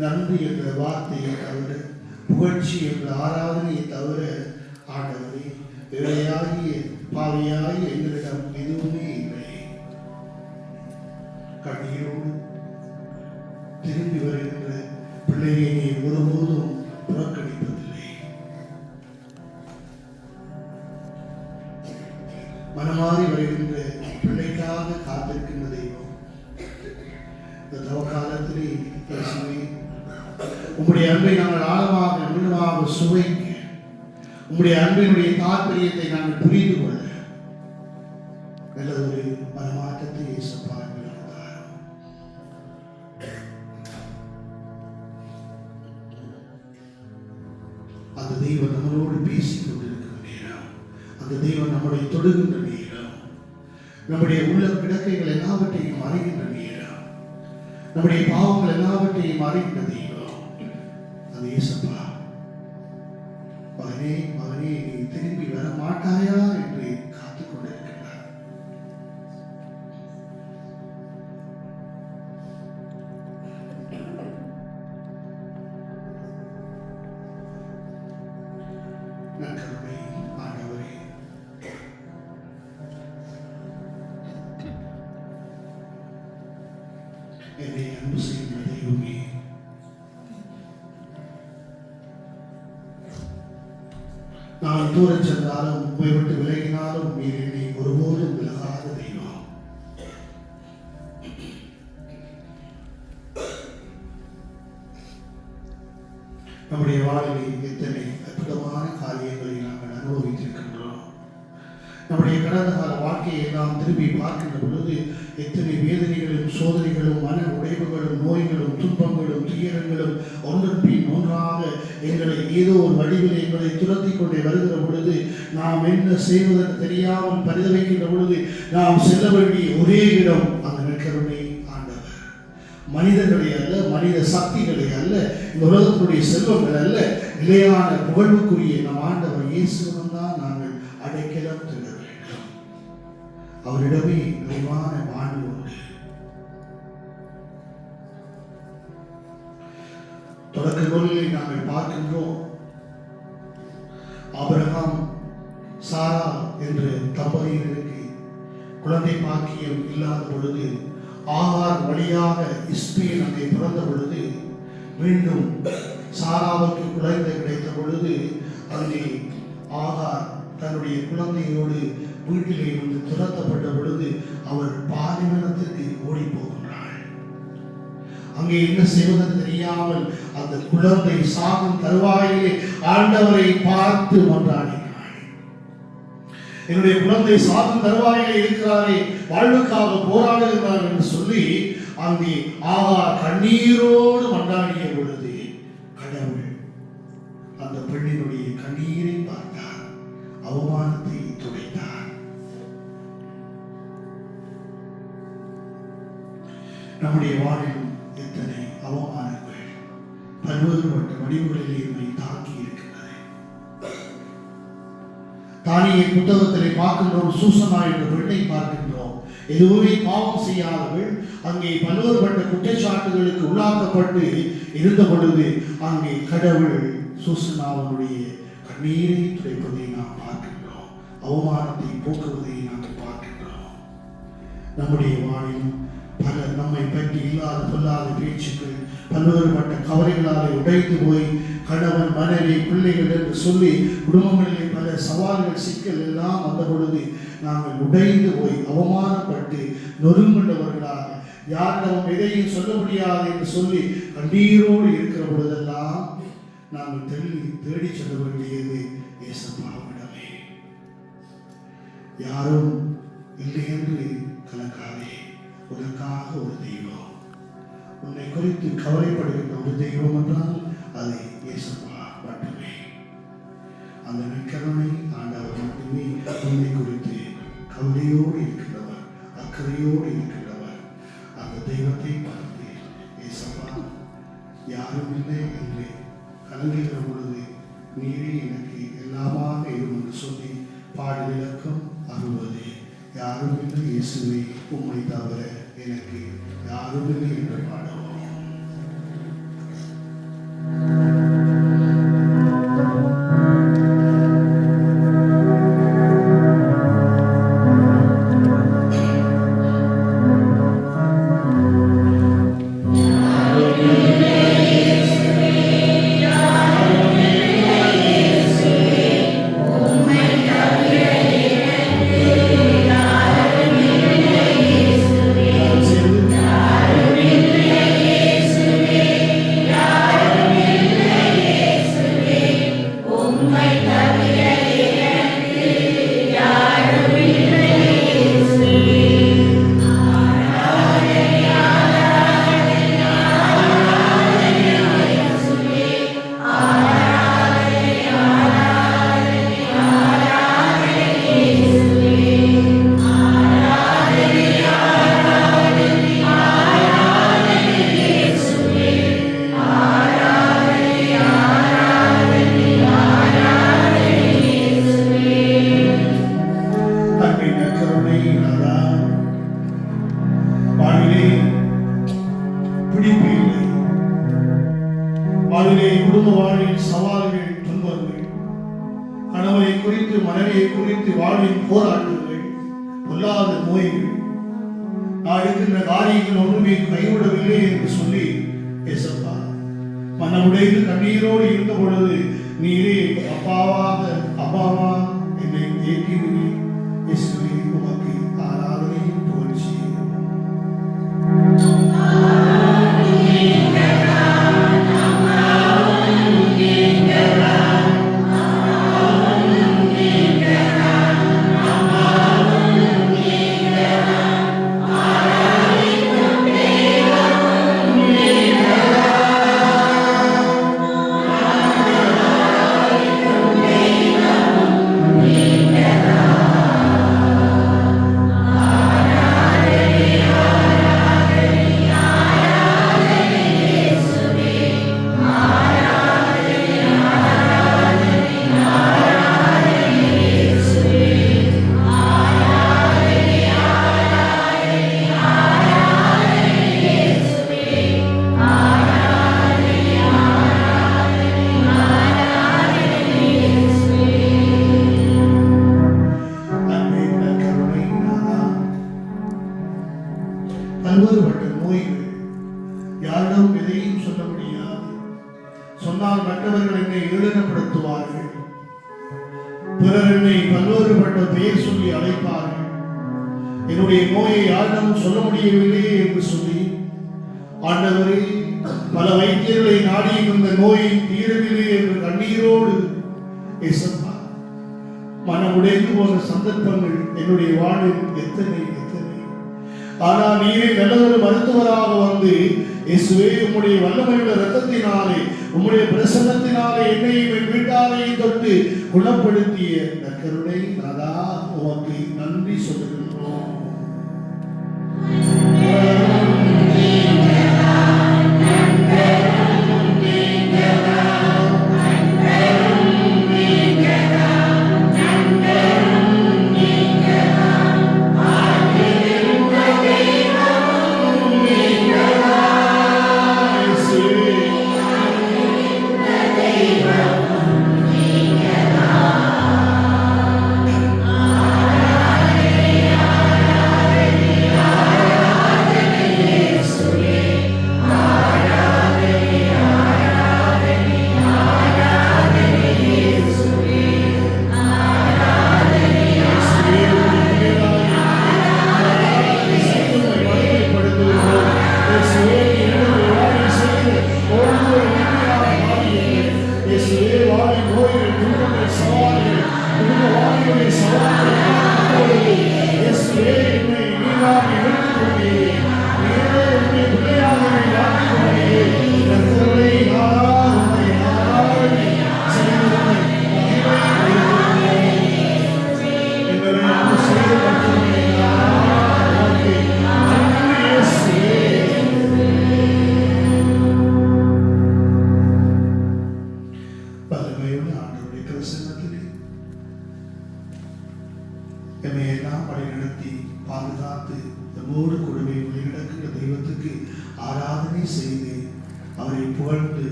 நன்றி என்ற வார்த்தையை தவிர, புகழ்ச்சி என்ற ஆராதனையை தவிர ஆண்டவரே இழையாகிய பாவியாகிய எங்களிடம் எதுவுமே இல்லை. கண்ணீரோடு திரும்பி வருகின்ற பிள்ளையை நீ ஒருபோதும் புறக்கணிப்பதில்லை. மனமாறி வருகின்ற பிள்ளைக்காக காத்திருக்கின்ற தெய்வம். இந்த தவக்காலத்திலே இயேசுவே உம்முடைய அன்பை நாங்கள் ஆழமாக மீண்டுமாக சுவைக்க, உம்முடைய அன்பினுடைய தாற்பயத்தை நாங்கள் புரிந்து கொள்ள நல்ல ஒரு மனமாற்றத்தை இயேசுப்பா எங்களுக்கு தாரும். அந்த தெய்வம் நம்மளோடு பேசிக் கொண்டிருக்கிற நேரம், அந்த தெய்வம் நம்மளை தொடுகின்ற நேரம், நம்முடைய உள்ள கிடக்கைகள் எல்லாவற்றையும் அறிகின்ற நேரம், நம்முடைய பாவங்கள் எல்லாவற்றையும் அறிகின்ற தெய்வம் அது இயேசுப்பா. மகனே மகனே, நீ திரும்பி வர மாட்டாயா என்று காத்துக் கொண்டிருக்கிறார். நற்கருணை ஆண்டவரே, என்னை அன்பு செய்கின்ற தெய்வமே, நான் தூரச் சென்றாலும் உம்மை விட்டு விலகினாலும் நீர் என்னை ஒருபோதும் விலகாத தெய்வம். நம்முடைய வாழ்வில் எத்தனை அற்புதமான காரியங்களை நாங்கள் அனுபவித்திருக்கின்றோம். நம்முடைய கடந்த கால வாழ்க்கையை நாம் திரும்பி பார்க்கின்ற பொழுது எத்தனை வேதனைகளும் சோதனைகளும் மன உடைவுகளும் நோய்களும் துன்பங்களும் துயரங்களும் ஒன்றன் பின் ஒன்றாக எங்களை ஏதோ ஒரு வடிவில் எங்களை துரத்தி கொண்டே வருகிற பொழுது நாம் என்ன செய்வதற்கு தெரியாமல் பரிதவிக்கின்ற பொழுது நாம் செல்ல வேண்டிய ஒரே இடம் அந்த நற்கருணை ஆண்டவர். மனிதர்களை அல்ல, மனித சக்திகளை அல்ல, இந்த உலகத்தினுடைய செல்வங்கள் அல்ல, நிலையான புகழ்வுக்குரிய நம் ஆண்டவர் இயேசுவிடம் தான் நாங்கள் அடைக்கலம் தேட வேண்டும். அவரிடமே நிறைவான வாழ்வு உண்டு. தொடக்க நூலிலே நாங்கள் பார்க்கின்றோம், ஆபிரகாம் சாரா என்ற தம்பதியினருக்கு குழந்தை பாக்கியம் இல்லாத பொழுது ஆகார் வழியாக இஸ்மேல் அங்கே பிறந்த பொழுது, மீண்டும் சாராவுக்கு குழந்தை கிடைத்த பொழுது, அங்கே ஆகார் தன்னுடைய குழந்தையோடு வீட்டிலே இருந்து துரத்தப்பட்ட பொழுது அவர் பாலைவனத்திற்கு ஓடி போகின்றாள். அங்கே என்ன செய்வதென்று தெரியாமல் அந்த குழந்தை சாகும் தருவாயிலே ஆண்டவரை பார்த்து மன்றாடினாள். என்னுடைய குழந்தை சாகும் தருவாயிலே இருக்கிறாரே, வாழ்வுக்காக போராடுகிறார் என்று சொல்லி அங்கே ஆகார் கண்ணீரோடு மன்றாடிய பொழுது கடவுள் அந்த பெண்ணினுடைய கண்ணீரை பார்த்தார், அவமானத்தை துடைத்தார். நம்முடைய வாழ்விலும் எத்தனை அவமானங்கள் பல்வேறுபட்ட வடிவுகளிலே நம்மை தாக்கி இருக்கின்றன. தானியை புத்தகத்திலே பார்க்கின்றோம், சூசனா என்ற பெண்ணை பார்க்கின்றோம். எதுவுமே பாவம் செய்யாதவள் அங்கே பல்வேறுபட்ட குற்றச்சாட்டுகளுக்கு உள்ளாக்கப்பட்டு இருந்த பொழுது அங்கே கடவுள் சூசனாவனுடைய கண்ணீரை துடைப்பதை நாம் பார்க்கின்றோம், அவமானத்தை போக்குவதை நாம் பார்க்கின்றோம். நம்முடைய வாழ்விலும் பல நம்மை பற்றி இல்லாத பொல்லாத பேச்சுக்கள், பல்வேறுபட்ட கவலைகளாலே உடைந்து போய் கணவன் மனைவி பிள்ளைகள் என்று சொல்லி குடும்பங்களிலே பல சவால்கள் சிக்கல் எல்லாம் வந்த பொழுது நாங்கள் உடைந்து போய் அவமானப்பட்டு நொறுங்குண்டவர்களாக யாரிடம் எதையும் சொல்ல முடியாது என்று சொல்லி கண்ணீரோடு இருக்கிற பொழுதெல்லாம் நாங்கள் தேடி செல்ல வேண்டியது ஏசப்பாவிடமே. யாரும் இல்லை என்று கலக்காதே, உனக்காக ஒரு தெய்வம், உன்னை குறித்து கவலைப்படுகின்ற ஒரு தெய்வம் என்றால் அதை ஏசப்பா மட்டுமே. அந்த நற்கருணை ஆண்டவர் மட்டுமே உன்னை குறித்து கவலையோடு இருக்கின்றவர், அக்கறையோடு இருக்கின்றவர். அந்த தெய்வத்தை பார்த்து ஏசப்பா யாரும் இல்லை என்று கலங்குகிற பொழுது நீரே எனக்கு எல்லாமாக இருக்கும் என்று சொல்லி பாடல் இலக்கம் 60 யாரும் இல்லை இயேசுவை உம்மை தவிர எனக்கு யாரும் இல்லை என்று பாடுவோம். குடும்ப வாழ்வில் சவால்கள், துன்பங்கள், கணவனை குறித்து மனைவியை குறித்து வாழ்வின் போராட்டங்கள், பொல்லாத நோய்கள், நான் இருக்கின்ற காரியங்கள் ஒன்றுமே கைவிடவில்லை என்று சொல்லி ஏசப்பா மனமுடைந்து கண்ணீரோடு இருந்த பொழுது நீரே அப்பாவா என்னை ஏற்கிறீர். இயேசுவே உமக்கு ஆராதனையும் புகழ்ச்சியும். Hallelujah. நோய்கள். யாரிடம் எதையும் சொல்ல முடியாது. சொன்னால் மற்றவர்கள் என்னை ஏளனப்படுத்துவார்கள். பிறர் என்னை பல்வேறுபட்ட பெயர் சொல்லி அழைப்பார்கள். என்னுடைய நோயை யாரிடம் சொல்ல முடியவில்லையே என்று சொல்லி, ஆண்டவரே, பல வைத்தியர்களை நாடியும் இந்த நோயை தீரவில்லை என்று கண்ணீரோடு இயேசப்பா மனம் உடைந்து போன சந்தர்ப்பங்கள் என்னுடைய வாழ்வில் எத்தனை எத்தனை. ஆனால் நீரே நல்லதொரு மருத்துவராக வந்து, இயேசுவே, உம்முடைய வல்லமையுள்ள இரத்தத்தினாலே, உம்முடைய பிரசன்னத்தினாலே என்னையும் என் வீட்டாரையும் தொட்டு குணப்படுத்திய நற்கருணை நாதா, உமக்கு நன்றி சொல்லுகின்றோம்.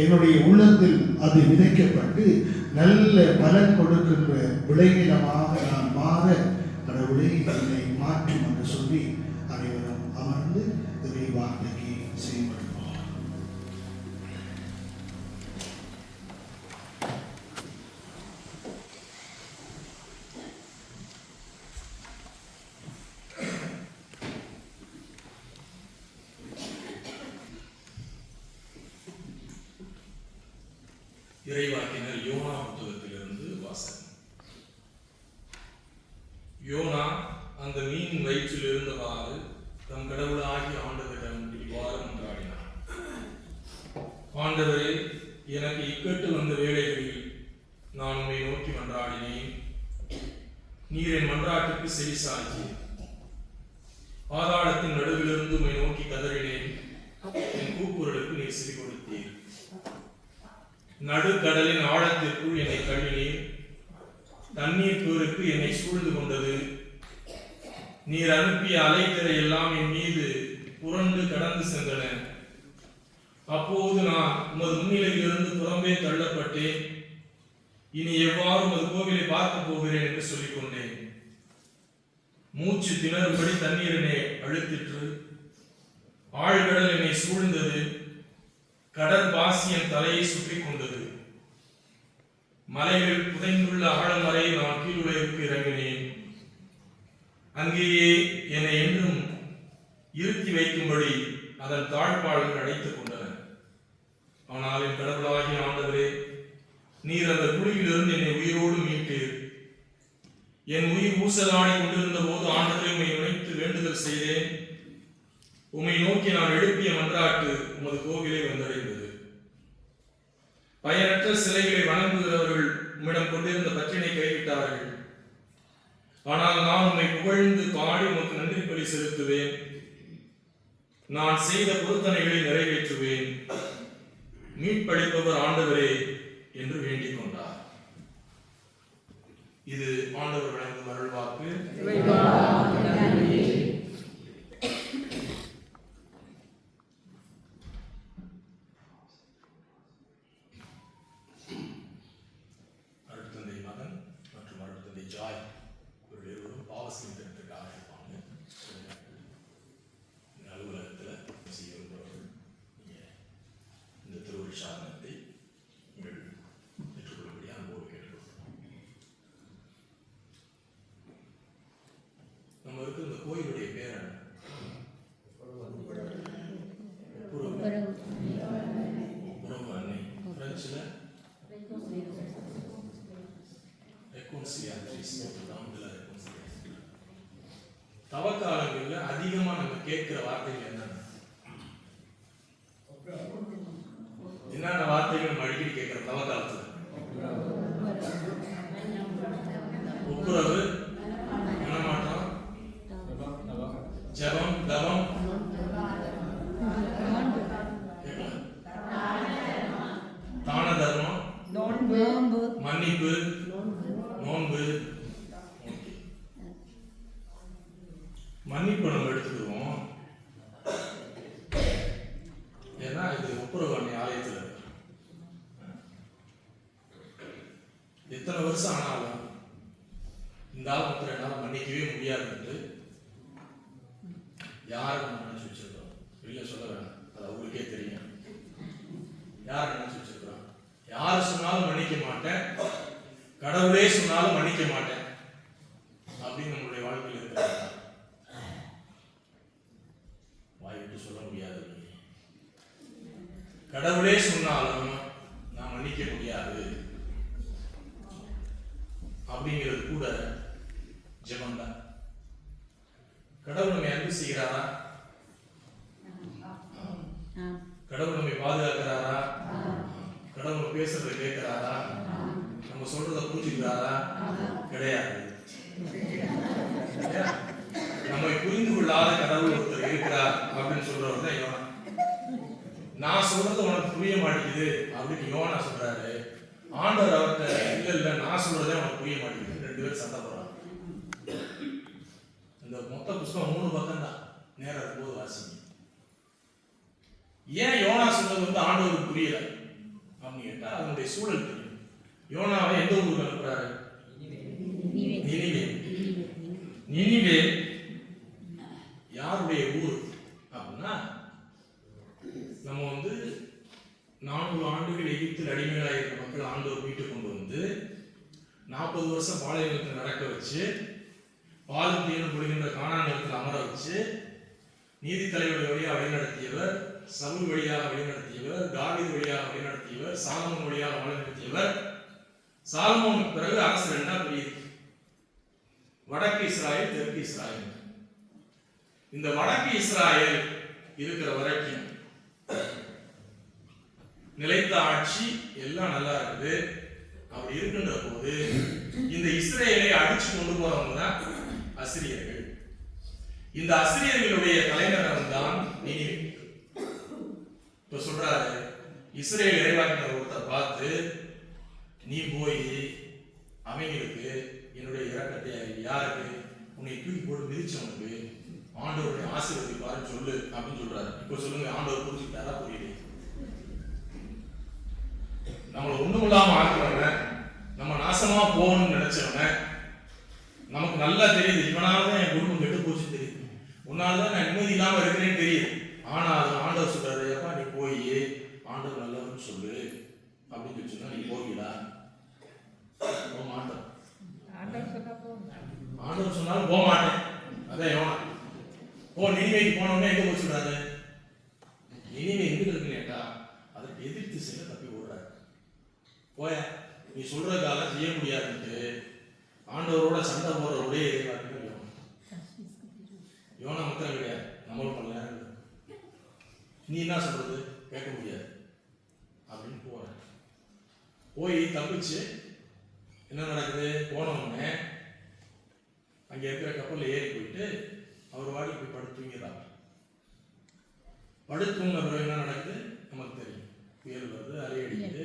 என்னுடைய உள்ளத்தில் அது விதைக்கப்பட்டு நல்ல பலன் கொடுக்கின்ற விளைநிலமாக நான் மாற கடவுளே என்னை மாற்றும் என்று சொல்லி அனைவரும் அமர்ந்து இறை வார்த்தைக்கு செயல்படுவோம். இறைவாக்கினர் யோனா புத்தகத்திலிருந்து வாசகம். யோனா அந்த மீன் வயிற்றில் இருந்தவாறு தம் கடவுளாகிய ஆண்டவரிடம் இவ்வாறு மன்றாடினார். ஆண்டவரே, எனக்கு இக்கட்டு வந்த வேளைகளில் நான் உம்மை நோக்கி மன்றாடினேன். நீர் என் மன்றாட்டுக்கு செவிசாய்த்தீர். பாதாளத்தின் நடுவிலிருந்து உம்மை நோக்கி கதறினேன். என் கூக்குரலுக்கு நீர் செவி கொடுத்தீர். நடுக்கடலின் ஆழத்திற்குள் என்னை தள்ளினீர். தண்ணீர் பேருக்கு என்னை சூழ்ந்து கொண்டது. நீர் அனுப்பிய அலைத்திரை எல்லாம் என் மீது புரண்டு கடந்து சென்றன. அப்போது நான் உமது முன்னிலையிலிருந்து புறம்பே தள்ளப்பட்டேன். இனி எவ்வாறு உமது கோவிலை பார்க்க போகிறேன் என்று சொல்லிக் கொண்டேன். மூச்சு திணறும்படி தண்ணீர் என்னை அழுத்திற்று. ஆழ்கடல் என்னை சூழ்ந்தது. கடல் பாசி என் தலையை சுற்றி கொண்டது. மலைகள் புதைந்துள்ள ஆழம் வரை நான் கீழுலகிற்கு இறங்கினேன். அங்கேயே என்னை என்றும் இருத்தி வைக்கும்படி அதன் தாழ்பாள்கள் அடைத்துக் கொண்டன. ஆனால் என் கடவுளாகிய ஆண்டவரே, நீர் அந்த குழியிலிருந்து என்னை உயிரோடு மீட்டீர். என் உயிர் ஊசலாடி கொண்டிருந்த போது ஆண்டவரை உம்மை நினைத்து வேண்டுதல் செய்தேன். உம்மை நோக்கி நான் எழுப்பிய மன்றாட்டு உமது கோவிலை வந்தடைந்தது. பயனற்ற சிலைகளை வணங்குகிறவர்கள் உம்மிடம் கொண்டிருந்த பற்றினை கைவிட்டார்கள். ஆனால் நான் உம்மை புகழ்ந்து பாடி உமக்கு நன்றி பலி செலுத்துவேன். நான் செய்த பொருத்தனைகளை நிறைவேற்றுவேன். மீட்பளிப்பவர் ஆண்டவரே என்று வேண்டிக் கொண்டார். இது ஆண்டவர் வழங்கும் அருள்வாக்கு. அடுத்து ஜாய் இவர்கள் இருவரும் பாவசிந்தனத்திற்காக இருப்பாங்க. அலுவலகத்தில் செய்யப்படுபவர்கள் நீங்கள் இந்த திருவருள் சாதனத்தை நீங்கள் பெற்றுக்கொள்ளும்படி அன்போடு கேட்டுக்கொள்கிறோம். நம்ம இருக்கிற இந்த கோயிலுடைய பேர் என்ன? உறவு அன்னை. பிரெஞ்சில் தவக்காலங்களில் அதிகமா நம்ம கேட்கிற வார்த்தைகள் என்னென்ன வார்த்தைகள் நம்ம அடிக்கடி கேட்கிற தவக்காலத்துல? ஒப்புரவு, மனமாற்றம், ஜபம், தவம், தான தர்மம், மன்னிப்பு, நோன்பு. மன்னிப்பு நம்ம எடுத்துக்குவோம். ஏன்னா இது ஒப்புரவு அன்னை ஆலயத்தில் எத்தனை வருஷம் ஆனாலும் இந்த ஆலயத்தில் என்னால் மன்னிக்கவே முடியாதுன்ட்டு யாரை நம்ம நினைச்சு வச்சிருக்கோம்? வெளியே சொல்ல வேணாம், அது அவங்களுக்கே தெரியும். யாரை நினைச்சு வச்சிருக்கிறோம்? யார் சொன்னாலும் மன்னிக்க மாட்டேன், கடவுளே சொன்னாலும் மன்னிக்க மாட்டேன் அப்படின்னு நம்மளுடைய வாழ்க்கையில் இருக்கிறாங்க. வாய்விட்டு சொல்ல முடியாது. கடவுளே சொன்னாலும் நான் மன்னிக்க முடியாது அப்படிங்கிறது கூட ஜெபம் தான். கடவுள் நம்மை அன்பு செய்கிறாரா? கடவுள் நம்மை பாதுகாக்கிறாரா? கடவுள் பேசுறதை கேட்கிறாரா? நம்ம சொல்றதை புரிஞ்சுக்கிறாரா? கிடையாது. நம்மை புரிந்து கொள்ளாத கடவுள் ஒருத்தர் இருக்கிறார் அப்படின்னு சொல்றவர் தான் யோனா. நான் சொல்றது உனக்கு புரிய மாட்டேங்குது அப்படின்னு யோனா சொல்றாரு. ஆண்டவர் அவர்கிட்ட இல்ல நான் சொல்றதே உனக்கு புரிய மாட்டேங்குது. 2 பேரும் சண்டை போடுறாங்க. இந்த மொத்த புஸ்தகம் 3 பக்கம் தான். நேரம் இருக்கும்போது வாசிங்க. ஏன் யோனா சொல்றது ஆண்டவருக்கு புரியல அப்படின்னு கேட்டா அதனுடைய சூழல் தெரியும். யோனாவை எந்த ஊருக்கு அனுப்புறாரு? நினிவே. யாருடைய ஊர் அப்படின்னா, நம்ம 400 ஆண்டுகள் எகிப்தில் அடிமைகளாக இருக்கிற மக்கள் ஆண்டவர் வீட்டுக்கு கொண்டு வந்து 40 வருஷம் பாலைவனத்தில் நடக்க வச்சு பாலும் தேனும் பொழிகின்ற கானான் நிலத்தில் அமர வச்சு நீதி தலைவர்கள் வழியாக வழிநடத்தியவர், சவுல் வழியாக வழிநடத்தியவர், தாவீது வழியாக வழிநடத்தியவர், சாலமோன் வழியாக வழிநடத்தியவர். சாலமோனுக்கு பிறகு அரசு 2ஆ பிரியுது. வடக்கு இஸ்ராயல், தெற்கு இஸ்ராயல். இந்த வடக்கு இஸ்ராயல் இருக்கிற வரைக்கும் நிலைத்த ஆட்சி எல்லாம் நல்லா இருக்குது. அப்படி இருக்கின்ற போது இந்த இஸ்ரேலை அடிச்சு கொண்டு போறவங்க தான் அசிரியர்கள். இந்த அசிரியர்களுடைய தலைநகரம் தான் நினிவே. இப்ப சொல்றாரு, இஸ்ரேல் இறைவாக்கினர் ஒருத்தர் பார்த்து நீ போய் அவங்களுக்கு என்னுடைய இரக்கத்தை யாருக்கு உன்னை தூக்கி போட்டு மிதிச்சவனுக்கு ஆண்டவருடைய ஆசீர்வதிப்பாருன்னு சொல்லு அப்படின்னு சொல்றாரு. இப்ப சொல்லுங்க, ஆண்டவர் புரிஞ்சுக்கிட்டாரா? புரியல. நம்மளை ஒண்ணுமில்லாம ஆக்குறவங்க, நம்ம நாசமா போகணும்னு நினைச்சவங்க, நமக்கு நல்லா தெரியுது இவனாலதான் என் குடும்பம் கெட்டு போச்சு தெரியுது, உன்னாலதான் நான் நிம்மதி இல்லாம இருக்கிறேன்னு தெரியுது. ஆனா அது ஆண்டவர் சொல்றாரு, அப்பா நீ போய் ஆண்டவர் நல்லவன்னு சொல்லு அப்படின்னு சொன்னா நீ போகலா? போக மாட்டேன். ஆண்டவர் சொன்னாலும் போக மாட்டேன். அதான் யோனா. நினிவேக்கு போனோம்னா எங்க போய் சொல்றாரு? நினிவே எங்க இருக்குன்னு கேட்டா அதற்கு எதிர் திசையில தப்பி ஓடுறாரு. போய நீ சொல்றதுக்காக செய்ய முடியாதுன்ட்டு ஆண்டவரோட சண்டை போடுற ஒரே இறைவாக்கினர் யோனா. யோனா மட்டும் கிடையாது, நம்மளும் பண்ணல. நீ என்ன சொல்றது கேட்க முடியாது அப்படின்னு போய் தப்பிச்சு என்ன நடக்குது? போனவுடனே அங்க இருக்கிற கப்பல்ல ஏறி போயிட்டு அவர் வாடி போய் படுத்து தூங்கிறார். படுத்துங்கிற பிறகு என்ன நடக்குது நமக்கு தெரியும். புயல் வருது, அலை அடிக்குது.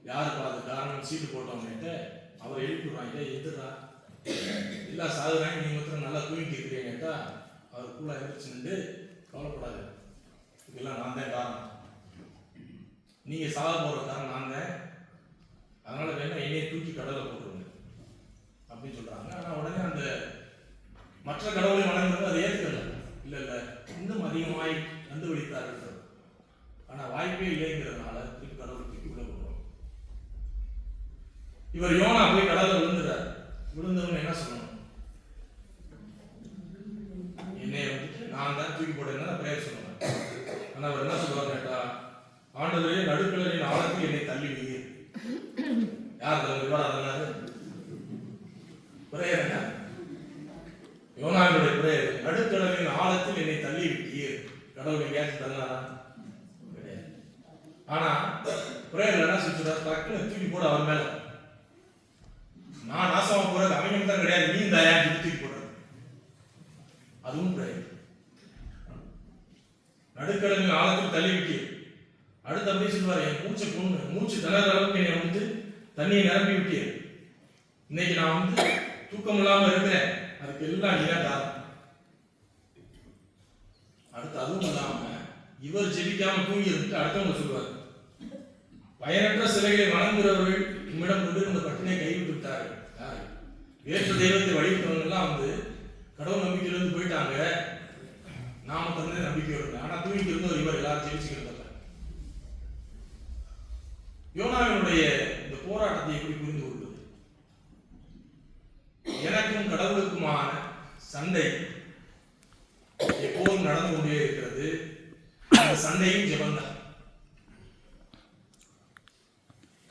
யாரு பார்த்து காரணம் சீட்டு போட்டவங்கிட்ட அவர் எழுப்பிடுறாங்க, எதிர்றா இல்ல சாகுறாங்க, நீங்க மாத்திரம் நல்லா தூங்கி இருக்கிறீங்க கேட்டா அவர் கூட எழுந்திரிச்சு நின்று கவலைப்படாது, இதெல்லாம் நான் தான் காரணம், நீங்க சாக போற காரணம் நான் தான், அதனால வேணா என்னையை தூக்கி கடலை போட்டுருங்க அப்படின்னு சொல்றாங்க. ஆனா உடனே அந்த மற்ற கடவுளை வணங்குறது அதை ஏற்றுக்கல. இல்ல இல்ல இன்னும் அதிகமாய் கண்டுபிடித்தார்கள். ஆனா வாய்ப்பே இல்லைங்கிறதுனால திருப்பி கடவுளுக்கு உள்ள போகிறோம். இவர் யோனா போய் கடவுளை விழுந்துறாரு. விழுந்தவங்க என்ன சொல்லணும்? என்னைய வந்துட்டு நான் தான் தூக்கி போட்டேன்னா பிரேயர் சொல்லுவேன். ஆனா அவர் என்ன சொல்லுவார் கேட்டா, ஆண்டவரே நடுக்கடலின் ஆழத்தில் என்னை தள்ளி விடுவீர். யார் தலைவர்? அதனால பிரேயர் என்ன? யோனாவுடைய பிரேயர், நடுக்கடலின் ஆழத்தில் என்னை தள்ளி விட்டீர். கடவுள் எங்கேயாச்சும் தள்ளாரா? கிடையாது. ஆனா பிரேயர்ல என்ன சொல்றாரு? டக்குன்னு தூக்கி போட அவர் மேல. நான் நாசமா போறது அவங்க தான் கிடையாது, நீ இந்த தூக்கி போடுறது. அதுவும் பிரேயர். நடுக்கடலின் ஆழத்தில் தள்ளி விட்டீர். அடுத்து அப்படியே சொல்லுவார், என் மூச்சு பொண்ணு மூச்சு திணற அளவுக்கு என்னை வந்து தண்ணியை நிரப்பி விட்டீர். இன்னைக்கு நான் வந்து தூக்கம் இல்லாம இருக்கிறேன், அதுக்கு எல்லாம் நீதான் காரணம். அடுத்து அதுவும் இல்லாம இவர் ஜெபிக்காம தூங்கி இருந்து அடுத்தவங்க சொல்லுவார், பயனற்ற சிலைகளை வணங்குகிறவர்கள் உம்மிடம் கொண்டு இந்த பட்டினை கைவிட்டு விட்டார்கள். யாரு? வேற்று தெய்வத்தை வழிபட்டவங்க எல்லாம் வந்து கடவுள் நம்பிக்கையிலிருந்து போயிட்டாங்க, நாம தந்தே நம்பிக்கை வருது. ஆனா தூங்கி இருந்தவர் இவர் எல்லாரும் ஜெயிச்சுக்கிறத. யோனாவினுடைய இந்த போராட்டத்தை எப்படி புரிந்து கொள்வது? எனக்கும் கடவுளுக்குமான சண்டை எப்போதும் நடந்து கொண்டே இருக்கிறது. அந்த சண்டையும் ஜெபந்தான்.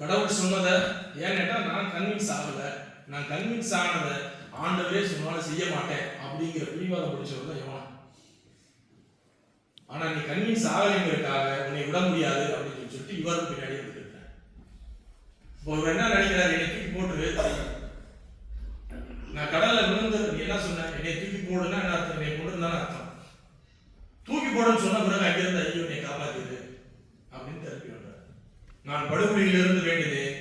கடவுள் சொன்னதை ஏன் கேட்டா, நான் கன்வின்ஸ் ஆகல, நான் கன்வின்ஸ் ஆனதை ஆண்டவரே சொன்னாலும் செய்ய மாட்டேன் அப்படிங்கிற பிடிவாதம் பிடிச்சவர் தான் யோனா. ஆனா நீ கன்வின்ஸ் ஆகலைங்கிறதுக்காக உன்னை விட முடியாது அப்படின்னு சொல்லிட்டு இவரும் பின்னாடி வந்துருக்கேன். இப்போ இவர் என்ன நினைக்கிறாரு? என்னை தூக்கி போட்டு, நான் கடல்ல விழுந்து நீ என்ன சொன்ன? என்னை தூக்கி போடுன்னா என்ன அர்த்தம்? என்னை கொண்டு இருந்தாலும் அர்த்தம். தூக்கி போடுன்னு சொன்ன பிறகு அங்கிருந்து ஐயோ என்னை காப்பாத்திடு அப்படின்னு திருப்பி வர்றாரு. நான் படுகொலியிலிருந்து வேண்டினேன்,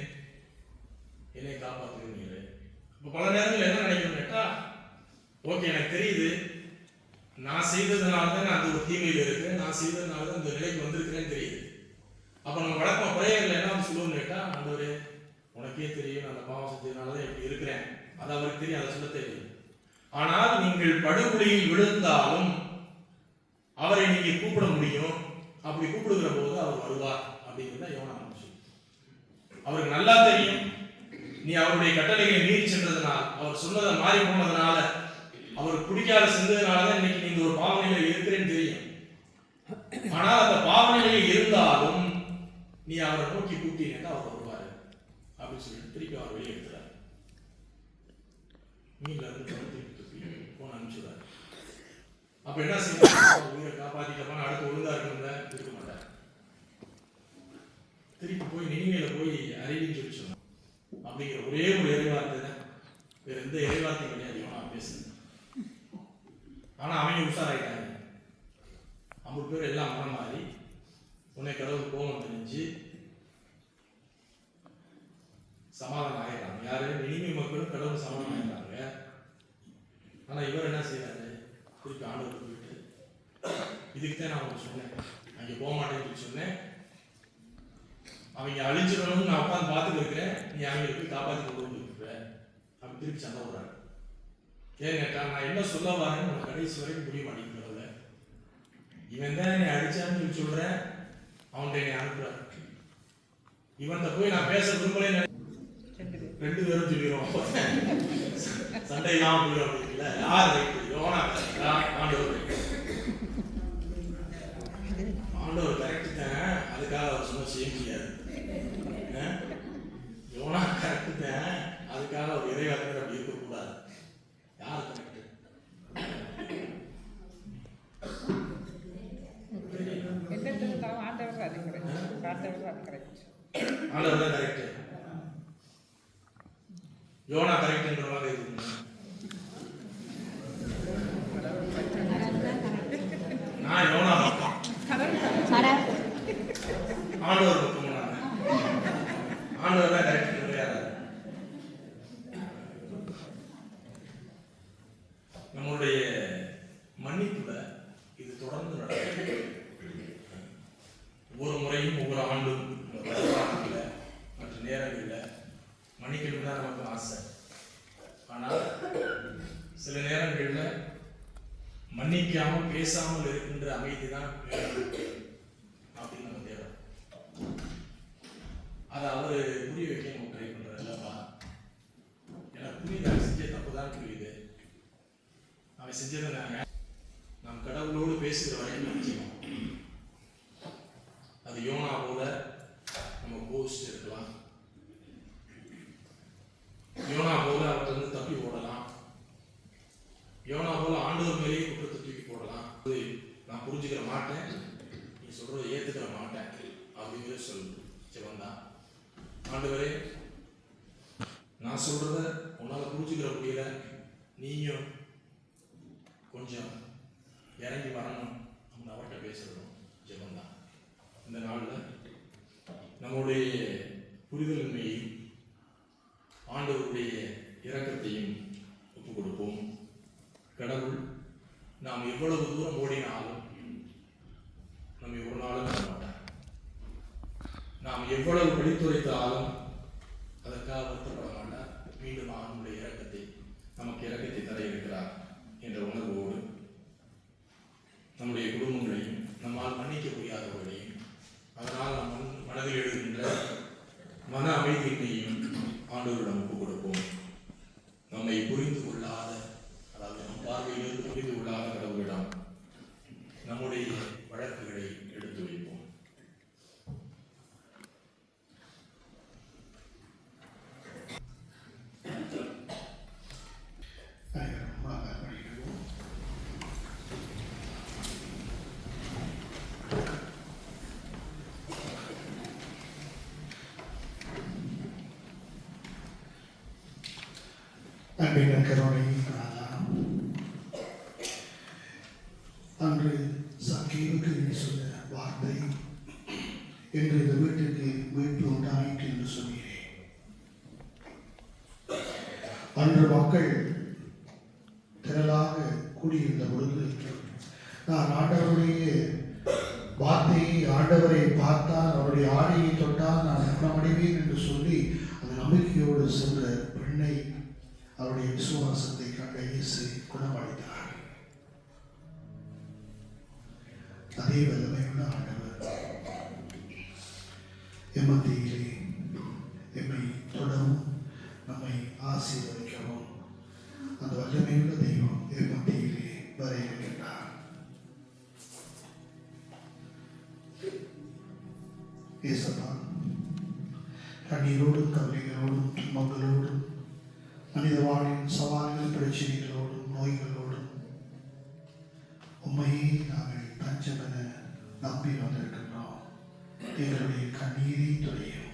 என்னை காப்பாத்துகிறீங்க. இப்போ பல நேரங்கள் என்ன நினைக்கணும் கேட்டா, ஓகே எனக்கு தெரியுது நான் செய்ததுனால தான் அந்த ஒரு தீமையில் இருக்கிறேன், நான் செய்ததுனால தான் இந்த நிலைக்கு வந்திருக்கிறேன்னு தெரியுது. அப்ப நம்ம வழக்கம் பிரேயர்ல என்ன சொல்லுவோம்னு கேட்டா, ஆண்டவரே உனக்கே தெரியும் நான் அந்த பாவம் செஞ்சதுனால தான் இப்படி இருக்கிறேன், அது அவருக்கு தெரியும், அதை சொல்ல தெரியும். ஆனால் நீங்கள் படுகொலியில் விழுந்தாலும் அவரை நீங்க கூப்பிட முடியும். அப்படி கூப்பிடுகிற போது அவர் வருவார் அப்படிங்கிறத யோனா விஷயம். அவருக்கு நல்லா தெரியும், நீ அவருடைய கட்டளைகளை மீறி சென்றதுனால், அவர் சொன்னதை மாறி போனதுனால, அவர் பிடிக்காத செஞ்சதுனாலதான் இன்னைக்கு நீங்க ஒரு பாவனையில இருக்கிறேன்னு தெரியும். ஆனால் அந்த பாவனையில் இருந்தாலும் நீ அவரை நோக்கி கூட்டினா அவர் வருவாரு அப்படின்னு சொல்லிட்டு திருப்பி அவர் வெளியே எடுத்துறாரு. மீன்ல இருந்து திருப்பி போன அனுப்பிச்சுறாரு. அப்ப என்ன செய்யணும்? உயிரை காப்பாத்திட்டப்பான்னு அடுத்து ஒழுங்கா இருக்கணும்ல, இருக்க மாட்டார். திருப்பி போய் நினைவேல போய் அறிவின்னு சொல்லி சொன்னான். அப்படிங்கிற ஒரே ஒரு இறைவார்த்தை தான், வேற எந்த இறைவார்த்தையும் கிடையாது. இவனா பேசுது. ஆனா அவங்க உஷாராயிட்டாங்க. 50 பேர் எல்லாம் மனம் மாறி உன்னை கடவுள் கோபம் தெரிஞ்சு சமாதானம் ஆயிடுறாங்க. யாரு? நினிவே மக்களும் கடவுள் சமாதானம் ஆயிடுறாங்க. ஆனா இவர் என்ன செய்யறாரு? திருப்பி ஆண்டவர் போயிட்டு, இதுக்குதான் நான் உங்களுக்கு சொன்னேன், அங்கே போக மாட்டேன்னு சொன்னேன், அவங்க அழிஞ்சிடணும்னு நான் உட்காந்து பார்த்துட்டு இருக்கிறேன், நீ அவங்களுக்கு காப்பாற்றி கொண்டு வந்துருக்குற அப்படி திருப்பி சண்டை போடுறாரு. ஏன் கேட்டா, நான் என்ன சொல்ல வரேன்னு உனக்கு கடைசி வரைக்கும் புரிய மாட்டேங்கிறத. இவன் தான் என்னை அடிச்சான்னு சொல்லி சொல்றேன், அவன்கிட்ட என்னை அனுப்புறாரு. இவன்கிட்ட போய் நான் பேச விரும்பல, 2 பேரும் சொல்லிடுவோம், சண்டை இல்லாம போயிடும் அப்படிங்கல. யார் யோனா? ஆண்டவர். ஆண்டவர் கரெக்ட் தான், அதுக்காக அவர் சொன்ன செய்ய முடியாது. யோனா கரெக்ட் தான், அதுக்காக அவர் இறைவாக்கினர் அப்படி இருக்கக்கூடாது. யார் கரெக்ட்? ஆண்டவர் தான் கரெக்ட். யோனா கரெக்ட்ன்ற மாதிரி இருக்கு. நான் யோனா பக்கம், ஆண்டவர் பக்கம். ஆண்டவர் தான் கரெக்ட். நம்மளுடைய மன்னிப்புல இது தொடர்ந்து நடக்கும். ஒவ்வொரு முறையும் ஒவ்வொரு ஆண்டும் மற்ற நேரங்களில் மன்னிக்கணும் தான் நமக்கு ஆசை. ஆனால் சில நேரங்களில் மன்னிக்காமல் பேசாமல் இருக்கின்ற அமைதி தான் அப்படின்னு நம்ம தேவை. அதை அவர் புரிய வைக்க நம்ம ட்ரை பண்ணுறதில்லப்பா. எனக்கு புரியுது, அவன் செஞ்ச தப்பு தான் புரியுது. அவன் செஞ்சதை நாம் கடவுளோடு பேசுகிற வரைக்கும் நிச்சயம் அது யோனா போல நம்ம போஸ்ட் இருக்கலாம். யோனா போல அவர்கிட்ட வந்து தப்பி ஓடலாம். யோனா போல ஆண்டவர் மேலேயே குற்றத்தை தூக்கி போடலாம். நான் புரிஞ்சுக்கிற மாட்டேன், நீ சொல்றதை ஏத்துக்கிற மாட்டேன் அப்படிங்கிற சிவந்தான். ஆண்டவரே, நான் சொல்றத உன்னால புரிஞ்சுக்கிற முடியல, நீயும் கொஞ்சம் இறங்கி வரணும் அப்படின்னு அவர்கிட்ட பேசுறதும் ஜெபந்தான். இந்த நாளில் நம்முடைய புரிதலின்மையும் ஆண்டவருடைய இரக்கத்தையும் ஒப்புக் கொடுப்போம். கடவுள் நாம் எவ்வளவு தூரம் ஓடினாலும் நம்மை ஒரு நாளும் விட மாட்டார். நாம் எவ்வளவு படித்துரைத்தாலும் அதற்காக வருத்தப்பட மாட்டார். மீண்டும் அவனுடைய இரக்கத்தை நமக்கு இரக்கத்தை தர இருக்கிறார் என்ற உணர்வோடு நம்முடைய குடும்பங்களையும் நம்மால் மன்னிக்க முடியாதவர்களையும் அதனால் நம் மனதில் எழுகின்ற மன அமைதியின்மையும் ஆண்டவரிடம் ஒப்புக் கொடுப்போம். நம்மை புரிந்து கொள்ளாத, அதாவது நம் பார்வையிலிருந்து புரிந்து கொள்ளாத கடவுளிடம் நம்முடைய வழக்குகளை எடுத்து வைப்போம். அன்பின் கருணை அன்று சக்கேவுக்கு நீ சொன்ன வார்த்தை என்று இந்த வீட்டுக்கு மீட்பு உண்டாயிற்று என்று சொன்னீரே. அன்று மக்கள் திரளாக கூடியிருந்த பொழுது நான் ஆண்டவருடைய வார்த்தையை, ஆண்டவரை பார்த்தால் அவருடைய ஆடையை தொட்டால் நான் குணமடைவேன் என்று சொல்லி அந்த நம்பிக்கையோடு சென்ற பெண்ணை அவருடைய விசுவாசத்தை கண்ட இயேசு குணமடைந்தார். அதே வல்லமையுள்ள ஆண்டவர் எம்மத்தியிலே எம்மை தொடவும் நம்மை ஆசீர்வதிக்கவும் அந்த வல்லமையுள்ள தெய்வம் எம்மத்தியிலே வர இருக்கின்றார். இயேசப்பா, கண்ணீரோடும் கவலைகளோடும் துன்பங்களோடும் மனித வாழ்வின் சவால்கள், பிரச்சனைகளோடும் நோய்களோடும் உண்மையை நாங்கள் தஞ்சமென நம்பி வந்திருக்கின்றோம். எங்களுடைய கண்ணீரை துடையும்.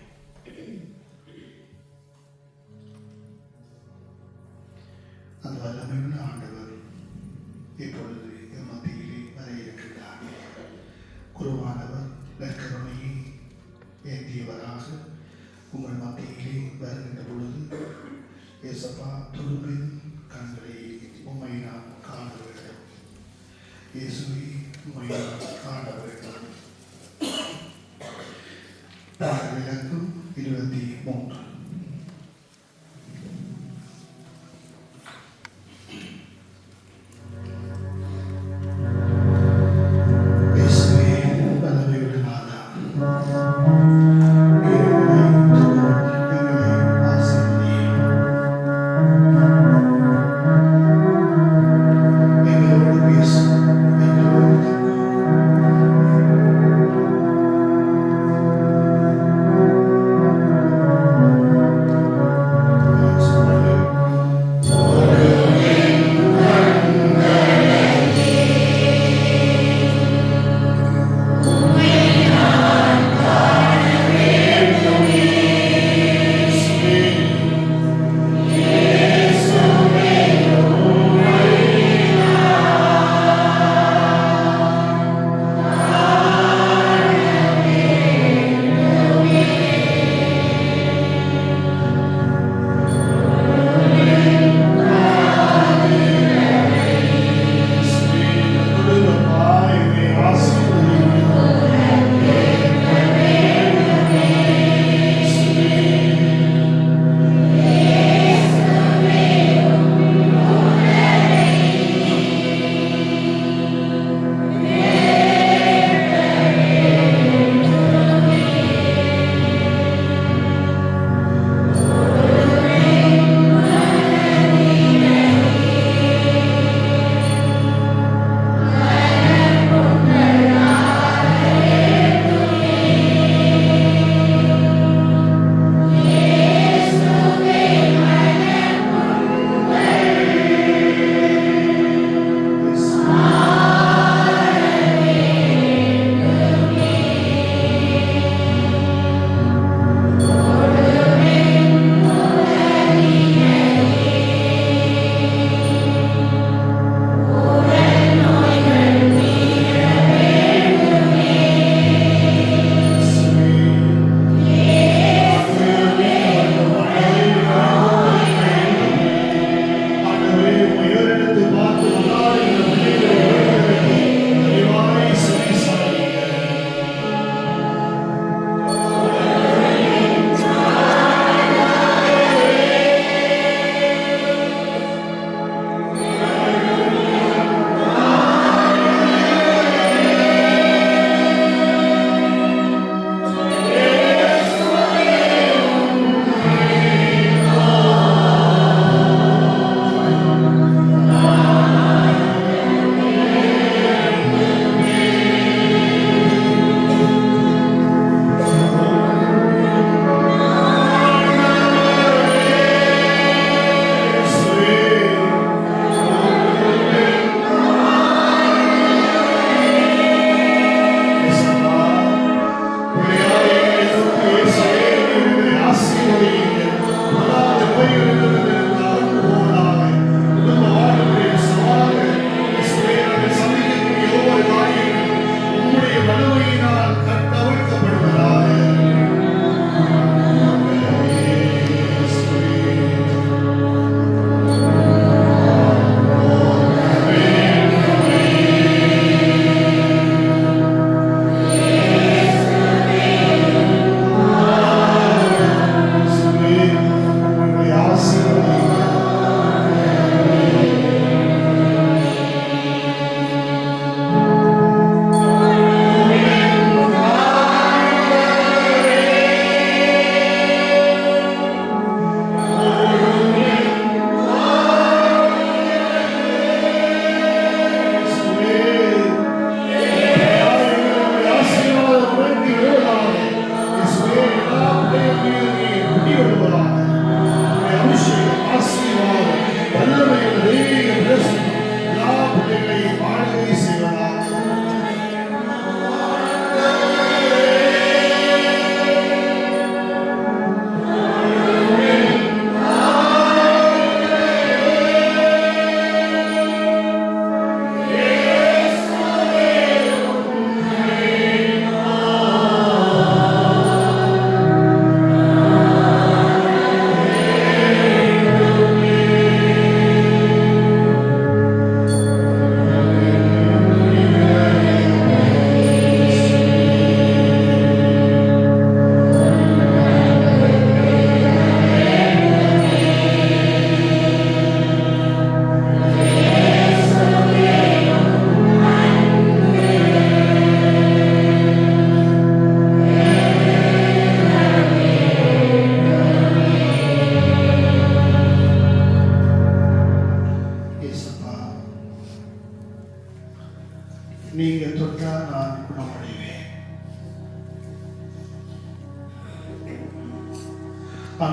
அந்த வல்லமையுள்ள ஆண்டவர் இப்பொழுது எம் மத்தியிலே வர இருக்கின்றார். குருவானவர் நற்கருணையை ஏந்தியவராக உங்கள் மத்தியிலே வருகின்ற பொழுது இயேசப்பா, துரும்பின் கண்களை உம்மை நாம் காண வேண்டும். இயேசுவை உம்மை நாம் காண வேண்டும். விளக்கம் 23. Thank you.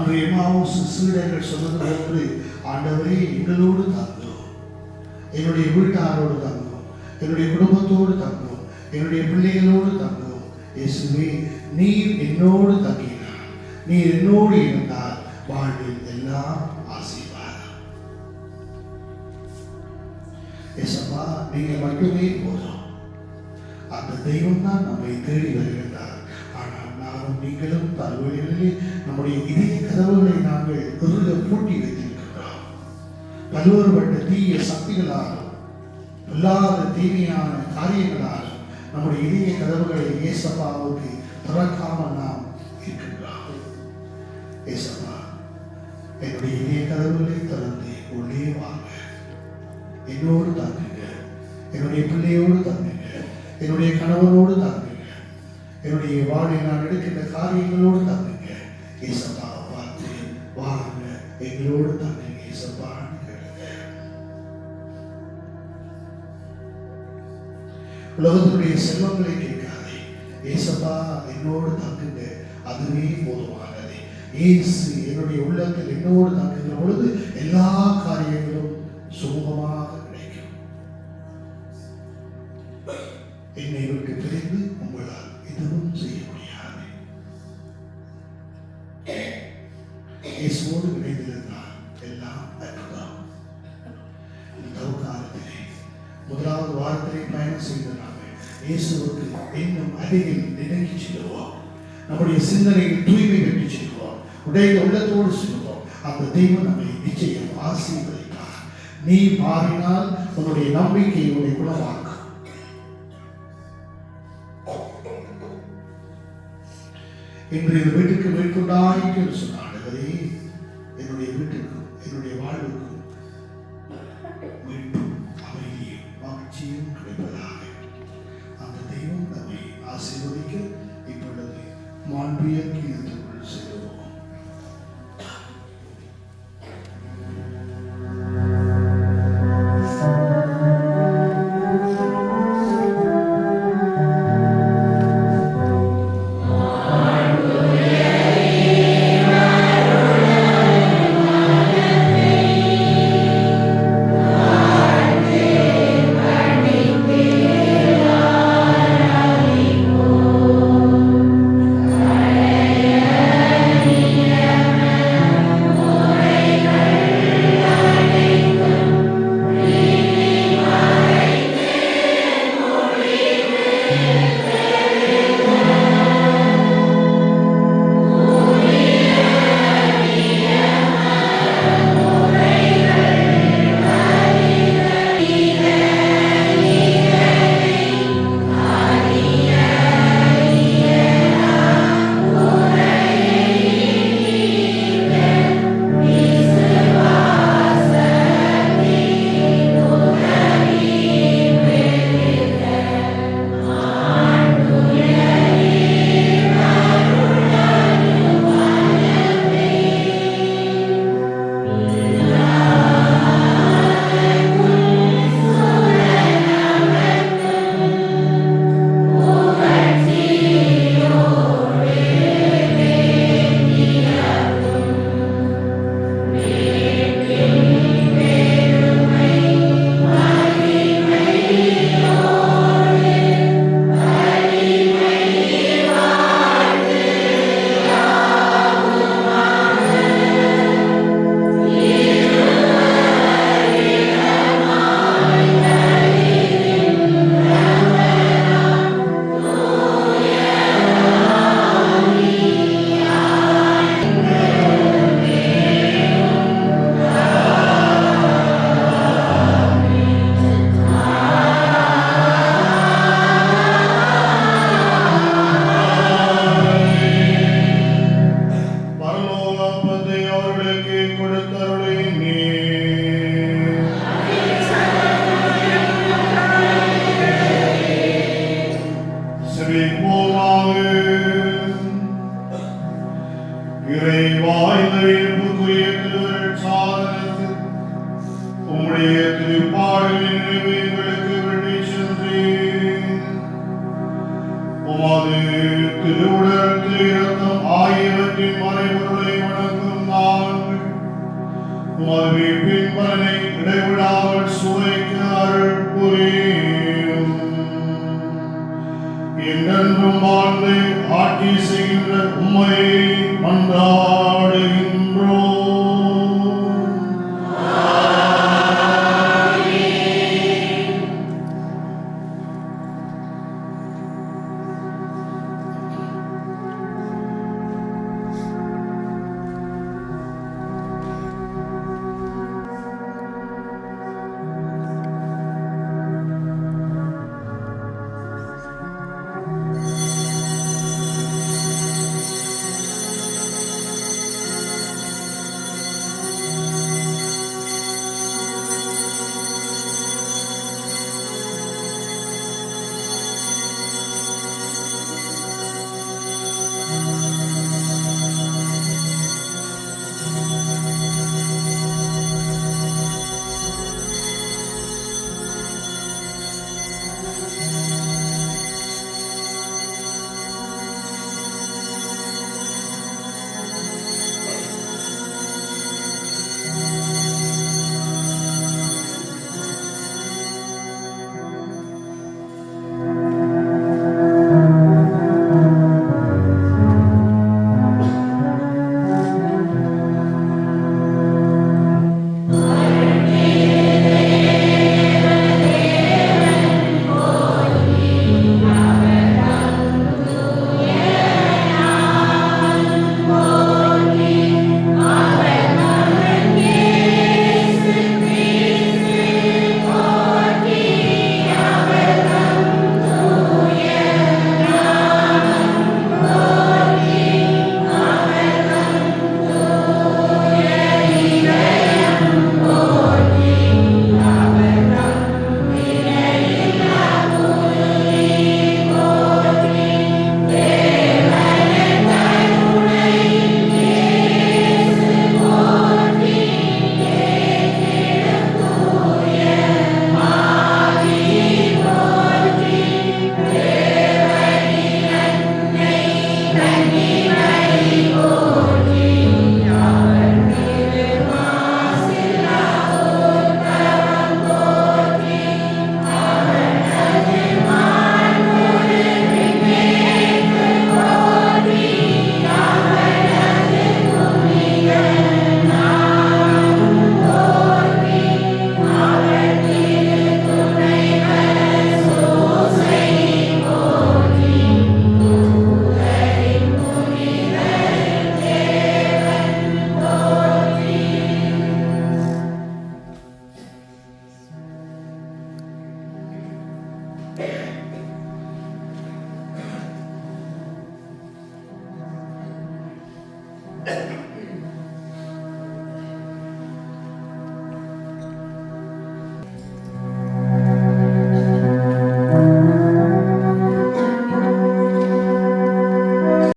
அன்றைய எம்மாவுஸ் சீடர்கள் சொன்னது போன்று ஆண்டவரே எங்களோடு தங்கும், என்னுடைய வீட்டாரோடு தங்கும், என்னுடைய குடும்பத்தோடு தங்கும், என்னுடைய பிள்ளைகளோடு தங்கும். இயேசுவே, நீர் என்னோடு தங்கினார், நீர் என்னோடு இருந்தால் வாழ்வில் எல்லாம் ஆசீர்வாதம். இயேசப்பா, நீங்கள் மட்டுமே போதும். அந்த தெய்வம் தான் நம்மை தேடி வருகின்றார். ஆனால் நானும் நீங்களும் பல்வேறு நம்முடைய இதய கதவுகளை நாங்கள் இறுக பூட்டி வைத்திருக்கின்றோம். பல்வேறுபட்ட தீய சக்திகளாலும் இல்லாத தீமையான காரியங்களாலும் நம்முடைய இதய கதவுகளை இயேசப்பாவுக்கு திறக்காமல் நாம் இருக்கின்றோம். இயேசப்பா, என்னுடைய இதய கதவுகளை திறந்து உள்ளே வாங்க, என்னோடு தங்குங்க, என்னுடைய பிள்ளையோடு தங்குங்க, என்னுடைய கணவனோடு தங்குங்க, என்னுடைய வாழ்வில் நான் எடுக்கின்ற காரியங்களோடு தங்குங்க. இயேசப்பாவை பார்த்து வாங்க, எங்களோடு தங்குங்க இயேசப்பான்னு கேளுங்க. உலகத்தினுடைய செல்வங்களை கேட்காதே, இயேசப்பா என்னோடு தங்குங்க, அதுவே போதுமானது. இயேசு என்னுடைய உள்ளத்தில் என்னோடு தங்குகிற பொழுது எல்லா காரியங்களும் சுமூகமாக கிடைக்கும். என்னை விட்டு பிரிந்து உங்களால் எதுவும் செய்ய முடியாது. இயேசுவோடு இணைந்திருந்தால் எல்லாம் அற்புதம். இந்த காலத்திலே முதலாவது வாரத்திலே பயணம் செய்த நாங்கள் இயேசுவுக்கு இன்னும் அருகில் நெருங்கி செல்வோம். நம்முடைய சிந்தனையில் தூய்மை பெற்று செல்வோம், உடைய உள்ளத்தோடு செல்வோம். அந்த தெய்வம் நம்மை நிச்சயம் ஆசீர்வதிப்பார். நீ மாறினால் உன்னுடைய நம்பிக்கை உன்னை குணமாக்கும். இன்று இந்த வீட்டுக்கு மேற்கொண்டாயிற்று என்று சொன்னார். என்னுடைய வீட்டுக்கும் என்னுடைய வாழ்வுக்கும் மீட்பும் அமைதியும் மகிழ்ச்சியும் கிடைப்பதாக அந்த தெய்வம் நம்மை ஆசீர்வதிக்க இப்பொழுது மாண்பிய கீதத்துக்குள் செல்வோம். Amen. உயிர்ப்பின் பலனை இடைவிடாமல் சுவைக்க அருள் புரியும். என்றென்றும் வாழ்ந்து ஆட்சி செய்கின்ற உம்மை மன்றாடுகின்றோம்.